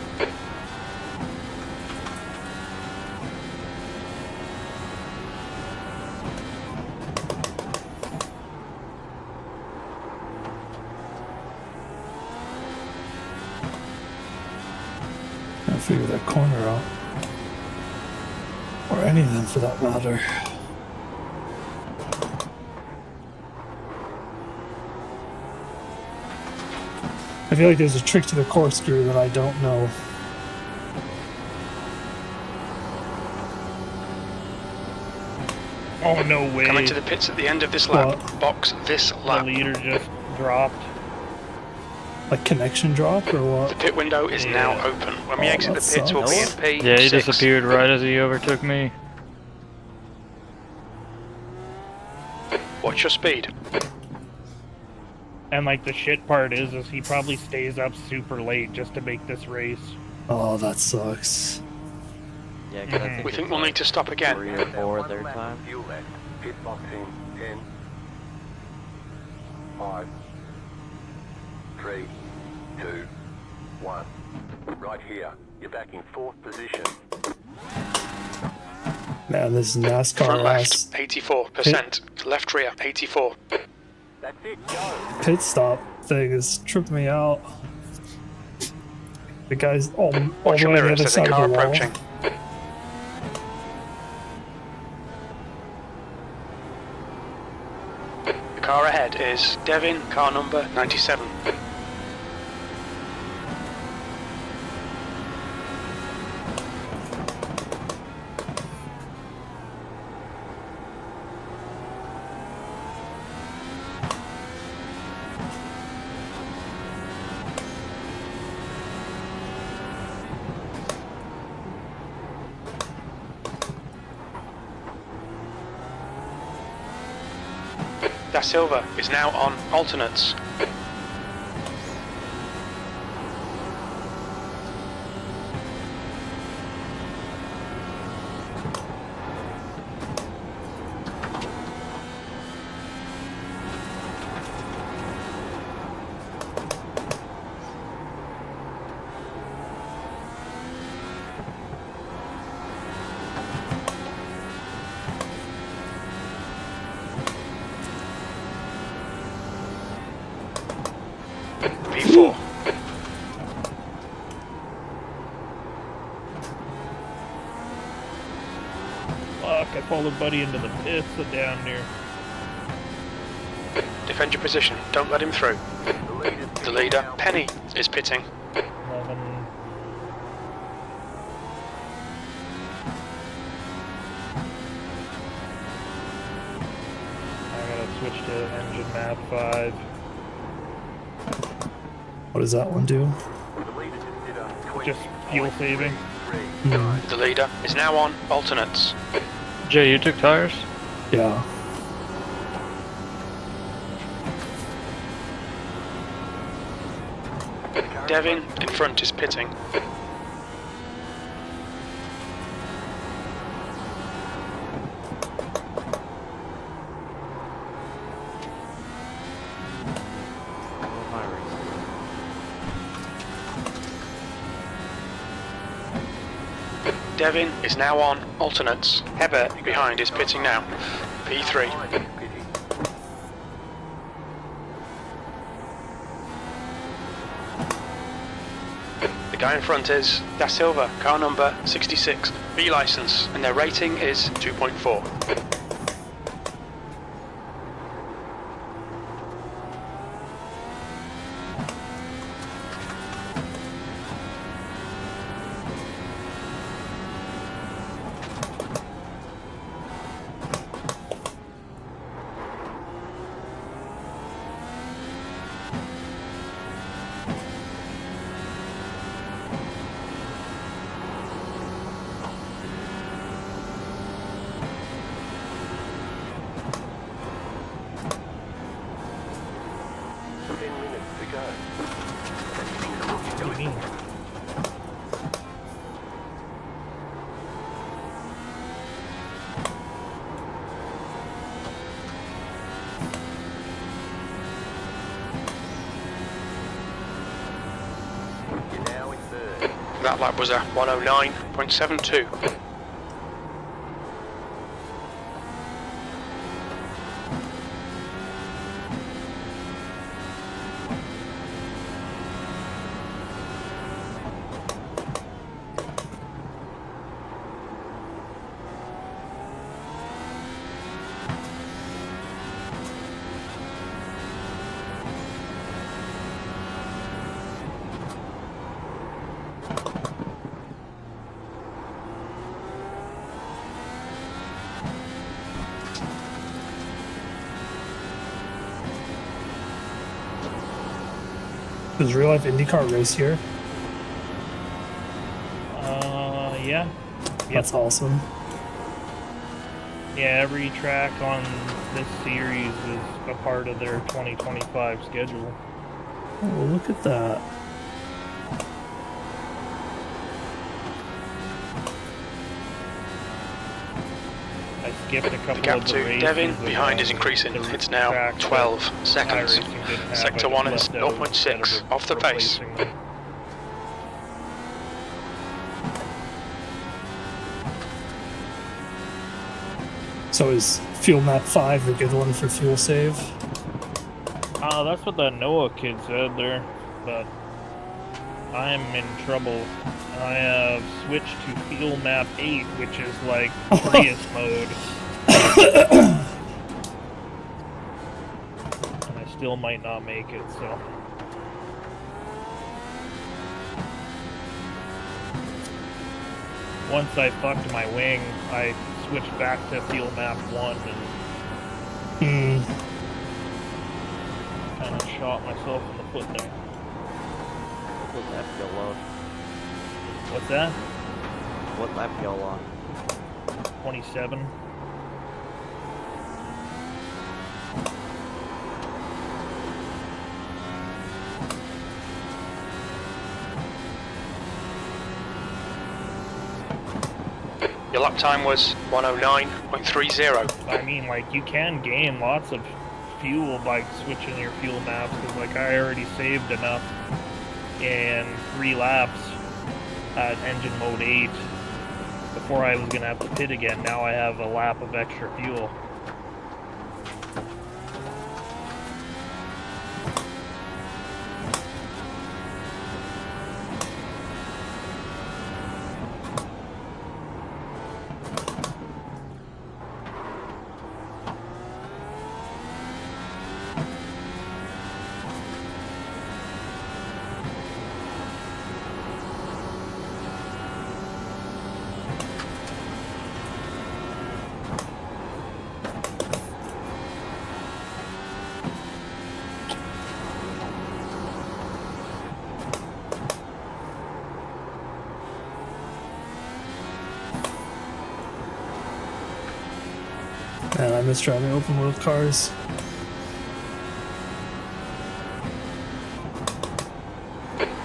I'll figure that corner out. Or any of them for that matter. I feel like there's a trick to the corkscrew that I don't know. Oh, no way. Coming to the pits at the end of this lap. What? Box this lap. The leader just dropped. Like connection drop or what? The pit window is now open. When we exit the pits, we'll be in P6. Yeah, he disappeared right as he overtook me. Watch your speed. And like the shit part is he probably stays up super late just to make this race. Oh, that sucks. Yeah, 'cause I think We think we'll need to stop again. 3 or 4 their time. Fuel left. Pit box in 10, 5, 3, 2, 1. Right here. You're back in 4th position. Man, this is NASCAR Front ass left, 84%. Left rear, 84. That's it, go! pit stop thing is tripping me out. The guy's all the Watch your way on the mirrors, other there's a side car of the wall. approaching. The car ahead is Devin, car number 97. Da Silva is now on alternates. P4. Fuck, I followed Buddy into the pits down there. Defend your position, don't let him through. The leader, Penny, is pitting. 11. I gotta switch to engine map 5. What does that one do? Just fuel saving. The leader is now on alternates. Jay, you took tires? Yeah. Devin in front is pitting. Devin is now on alternates. Heber behind is pitting now. P3. The guy in front is Da Silva, car number 66, B license, and their rating is 2.4. You're now in third. That lap was a 109.72. Does real life IndyCar race here? Yeah. That's awesome. Yeah, every track on this series is a part of their 2025 schedule. Oh, look at that. I skipped a couple Gap of the to races. Devin behind is increasing. It's now 12 seconds. Sector 1 is 0.6 off the pace. So is fuel map 5 a good one for fuel save? That's what the Noah kid said there, but I'm in trouble. I have switched to fuel map 8, which is like Prius mode. And I still might not make it, so. Once I fucked my wing, I switched back to fuel map 1 and kind of shot myself in the foot there. What lap y'all on? What's that? What lap y'all on? 27. Your lap time was 109.30. I mean, like, you can gain lots of fuel by switching your fuel maps, because, like, I already saved enough in 3 laps at engine mode 8 before I was going to have to pit again. Now I have a lap of extra fuel. Man, I miss driving open world cars.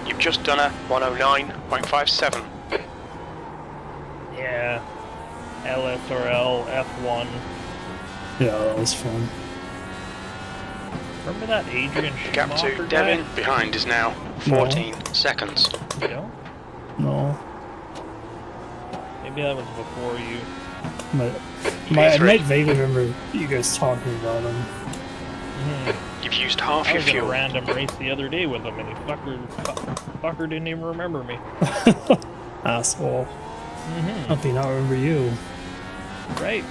You've just done a 109.57. Yeah. LSRL F1. Yeah, that was fun. Remember that Adrian Gap Schumacher to Devin guy? behind is now 14 seconds. You know? No. Maybe that was before you. I might vaguely remember you guys talking about him. You've used half I your was in a fuel. random race the other day with him, and he fucker didn't even remember me. Asshole. Hope he not remember you. Right.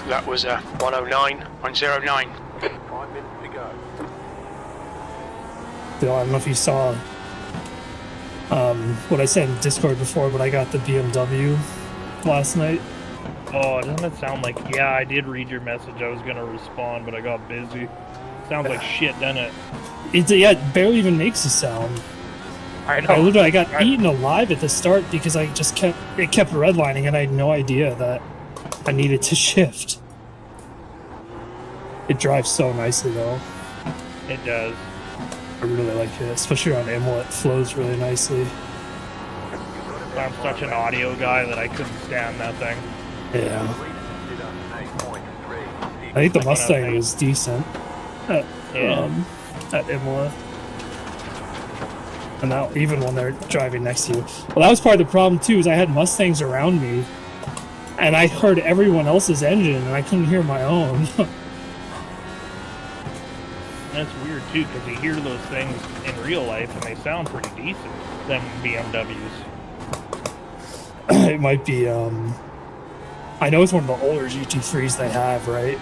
That was a 109.09. 5 minutes to go. Bill, I don't know if you saw what I said in Discord before, but I got the BMW last night. Oh, doesn't it sound like... Yeah, I did read your message. I was going to respond, but I got busy. Sounds like shit, doesn't it? it barely even makes a sound. I know. I got eaten alive at the start because it kept redlining, and I had no idea that I needed to shift. It drives so nicely though. It does. I really like it, especially on IMLA. It flows really nicely. I'm such an audio guy that I couldn't stand that thing. Yeah. I think the Mustang was decent at IMLA. And now, even when they're driving next to you. Well, that was part of the problem too, is I had Mustangs around me, and I heard everyone else's engine, and I couldn't hear my own. That's weird too, because you hear those things in real life, and they sound pretty decent, them BMWs. It might be, I know it's one of the older GT3s they have, right?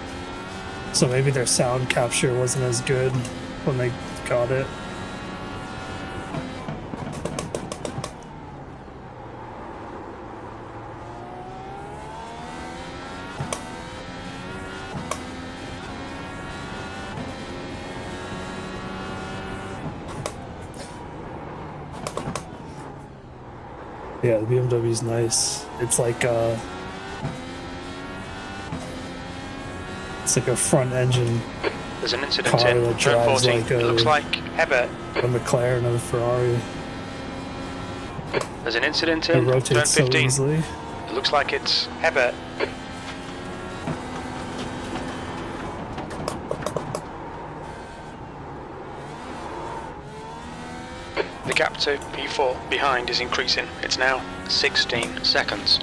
So maybe their sound capture wasn't as good when they got it. Yeah, the BMW's nice. It's like a front engine. There's an incident car in that turn drives 14. like It looks like Herbert. a McLaren or a Ferrari. There's an incident It in turn rotates so 15. easily. It looks like it's Herbert. The gap to P4 behind is increasing. It's now 16 seconds.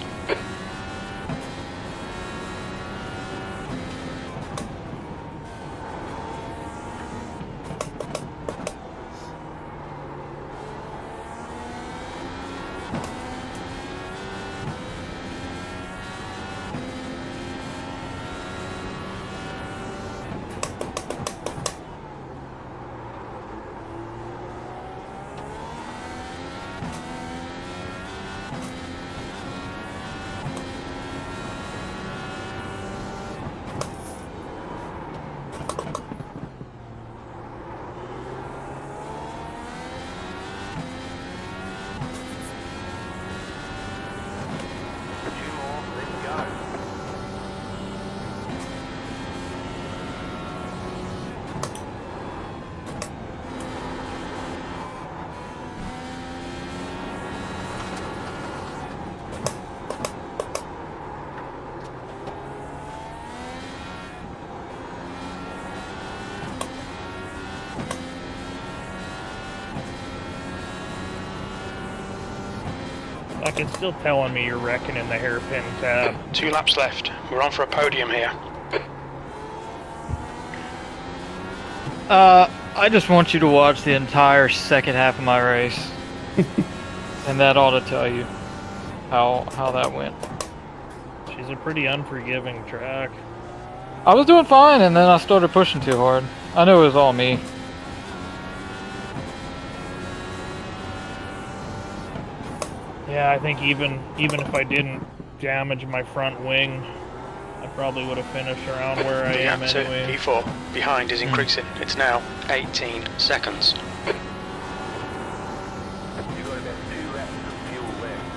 Like, it's still telling me you're wrecking in the hairpin tab. 2 laps left. We're on for a podium here. I just want you to watch the entire second half of my race. And that ought to tell you how that went. She's a pretty unforgiving track. I was doing fine, and then I started pushing too hard. I knew it was all me. Yeah, I think even if I didn't damage my front wing, I probably would have finished around where I am anyway. P4 behind is increasing. It's now 18 seconds. You've got about 2 laps of fuel left.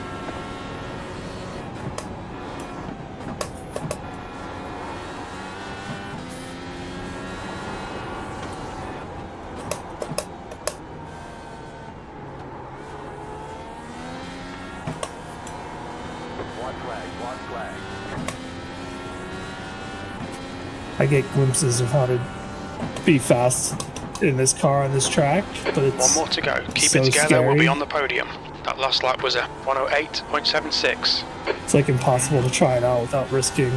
White flag. I get glimpses of how to be fast in this car on this track, but it's 1 more to go. Keep so it together, scary. we'll be on the podium. That last lap was a 108.76. It's like impossible to try it out without risking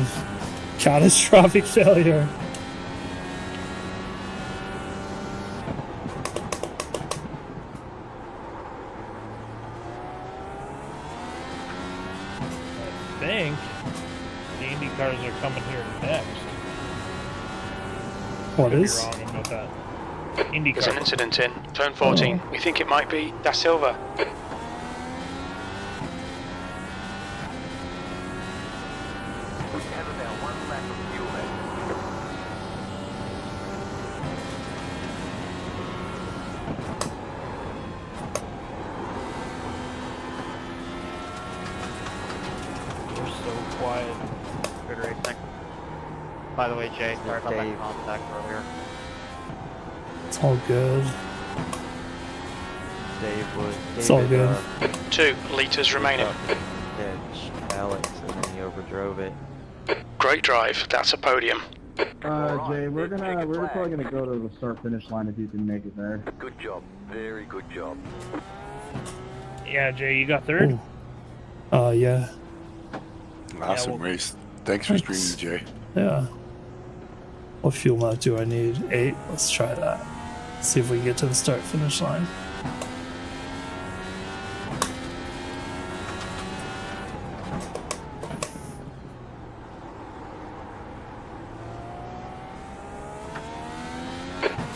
catastrophic failure. I think the Indy cars are coming here next. What Could be is? wrong about that. Indy There's car. an incident in turn 14. We think it might be Da Silva. We have about 1 lap of fuel left. You're so quiet. Good racing. By the way, Jay, sorry about that contact earlier. It's all good. It's all good. 2 litres remaining. Alex, and then he overdrove it. Great drive. That's a podium. Jay, we're probably gonna go to the start finish line if you can make it there. Good job. Very good job. Yeah, Jay, you got third? Yeah. Awesome race. Thanks for streaming, Jay. Yeah. What fuel map do I need? 8? Let's try that. See if we can get to the start finish line.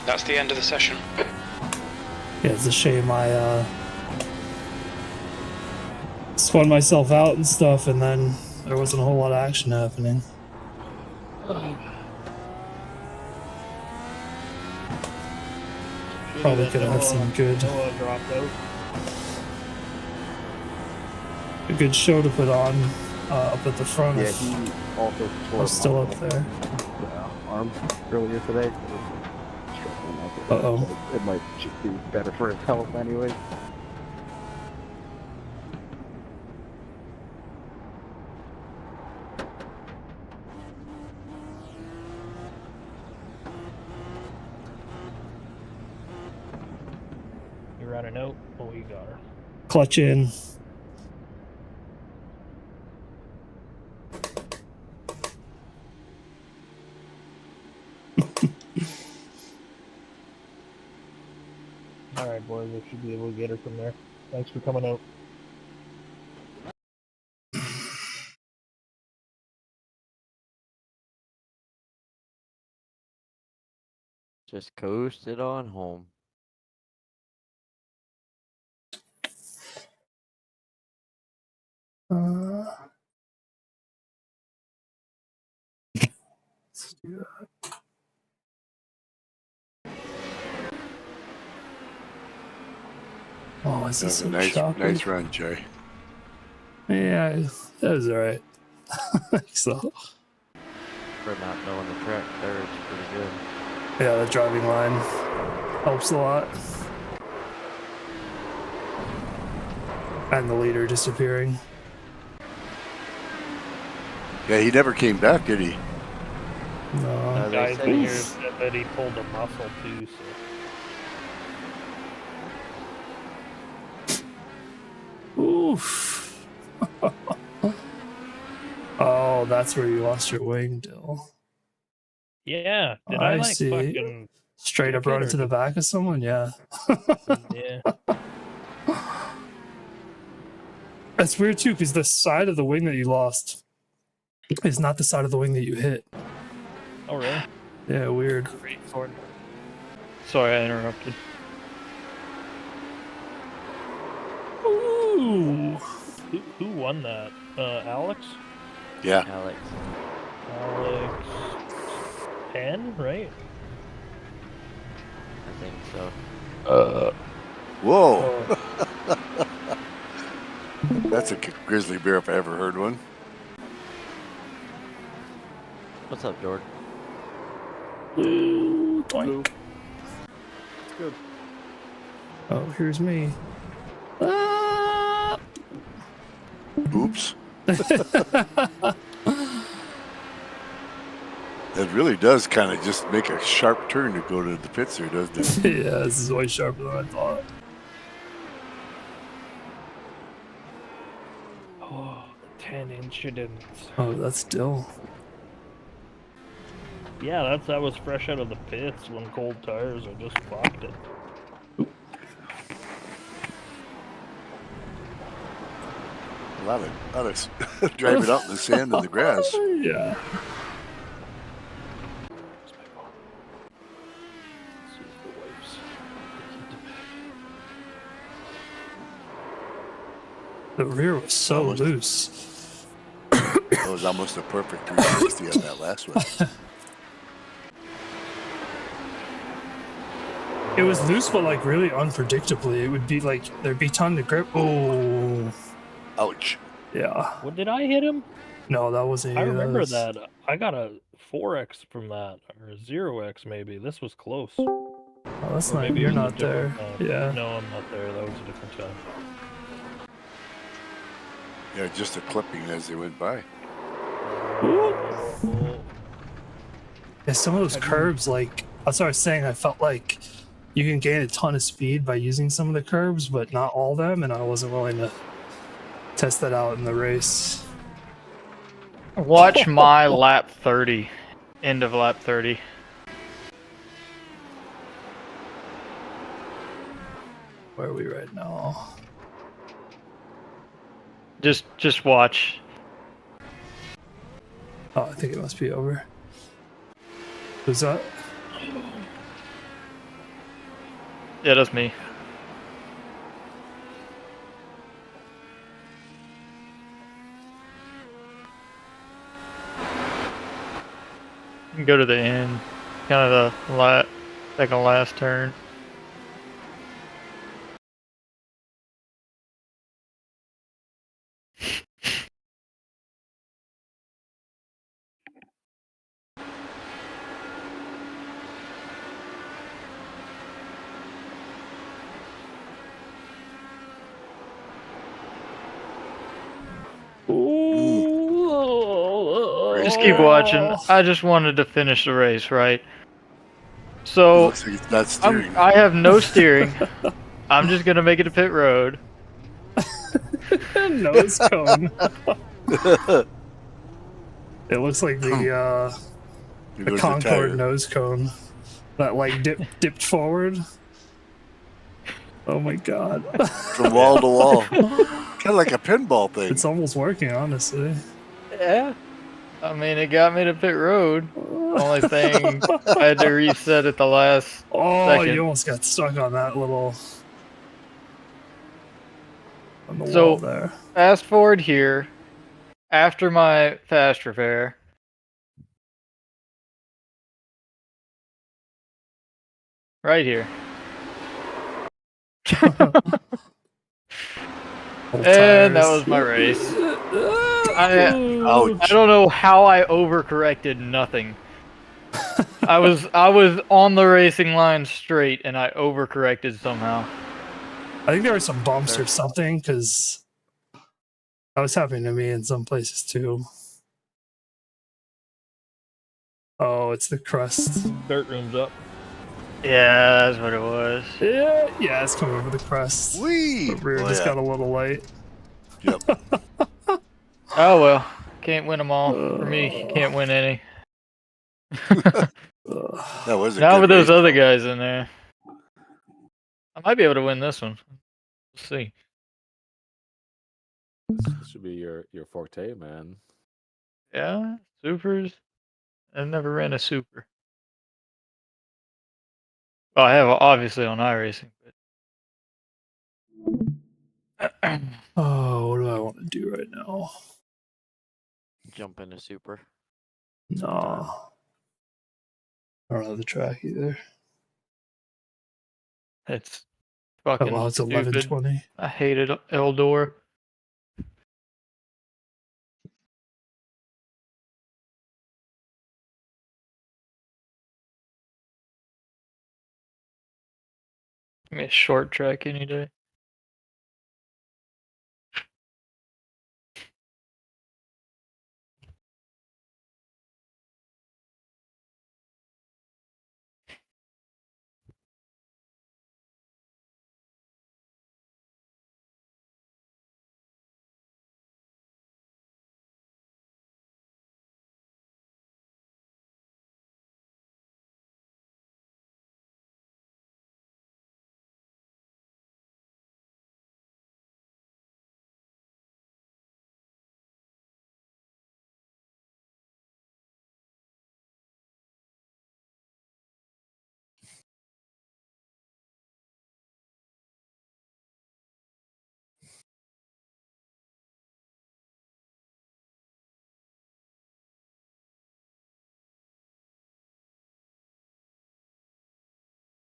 That's the end of the session. Yeah, it's a shame I spun myself out and stuff, and then there wasn't a whole lot of action happening. Probably could have had some good, a good show to put on up at the front. Yeah, he also was still up there. Arm earlier today. Uh-oh. It might just be better for his health anyway. You running out? Oh, you got her. Clutch in. Alright, boys, we should be able to get her from there. Thanks for coming out. Just coasted on home. Let's do that. Oh, is this a nice run, Jay. Yeah, that was alright. So, For not knowing the track there, it's pretty good. yeah, the driving line helps a lot. And the leader disappearing. Yeah, he never came back, did he? No. The guys in here said that he pulled a muscle too, so. Oof. Oh, that's where you lost your wing, Dill. Yeah, did I I like see. fucking Straight up run into the back of someone? Yeah. Yeah. That's weird too, because the side of the wing that you lost is not the side of the wing that you hit. Oh, really? Yeah, weird. Sorry, I interrupted. Ooh. Who won that? Alex? Yeah. Alex. Alex 10, right? I think so. Whoa. That's a grizzly bear if I ever heard one. What's up, Jordan? Ooh, doink. It's good. Oh, here's me. Ah! Oops. It really does kind of just make a sharp turn to go to the pits here, doesn't it? Yeah, this is way sharper than I thought. Oh, 10 incidents. Oh, that's still. Yeah, that was fresh out of the pits when cold tires. I just fucked it. A lot of driving out in the sand and the grass. Yeah. The rear was so loose. That was almost a perfect 360 on that last one. It was loose, but like really unpredictably. It would be like there'd be ton to grip. Oh, ouch. Yeah. What did I hit him? No, that wasn't I you. remember that. that. I got a 4x from that, or a 0x maybe. This was close. Oh, that's or not. maybe You're it was a not there. different time. Yeah. No, I'm not there. That was a different time. Yeah, just a clipping as they went by. Yeah, some of those curbs, like that's what I was saying. I felt like you can gain a ton of speed by using some of the curbs, but not all of them, and I wasn't willing to test that out in the race. Watch my lap 30, end of lap 30. Where are we right now? Just watch. Oh, I think it must be over. Who's that? Yeah, that's me. You can go to the end, kind of the second last turn. Just keep watching. I just wanted to finish the race, right? So Looks like it's not steering. Oh. I have no steering. I'm just gonna make it to pit road. Nose cone. It looks like the Concorde nose cone that like dipped forward. Oh my god! From wall to wall, kind of like a pinball thing. It's almost working, honestly. Yeah. I mean, it got me to pit road. Only thing, I had to reset at the last second. You almost got stuck on that little on the So, wall there. fast forward here, after my fast repair. Right here. And that was my race. I don't know how I overcorrected nothing. I was on the racing line straight and I overcorrected somehow. I think there were some bumps or something because that was happening to me in some places too. Oh, it's the crust. Dirt room's up. Yeah, that's what it was. Yeah, it's coming over the crust. Whee! The rear just got a little light. Yep. Oh well, can't win them all. For me, can't win any. That was a Now good with those race. other guys in there, I might be able to win this one. We'll see. This should be your forte, man. Yeah, supers. I've never ran a super. Well, I have obviously on iRacing. But... Oh, what do I want to do right now? Jump into super. No. I don't have the track either. It's fucking it's stupid. 11:20. I hated Eldor. Give me a short track any day.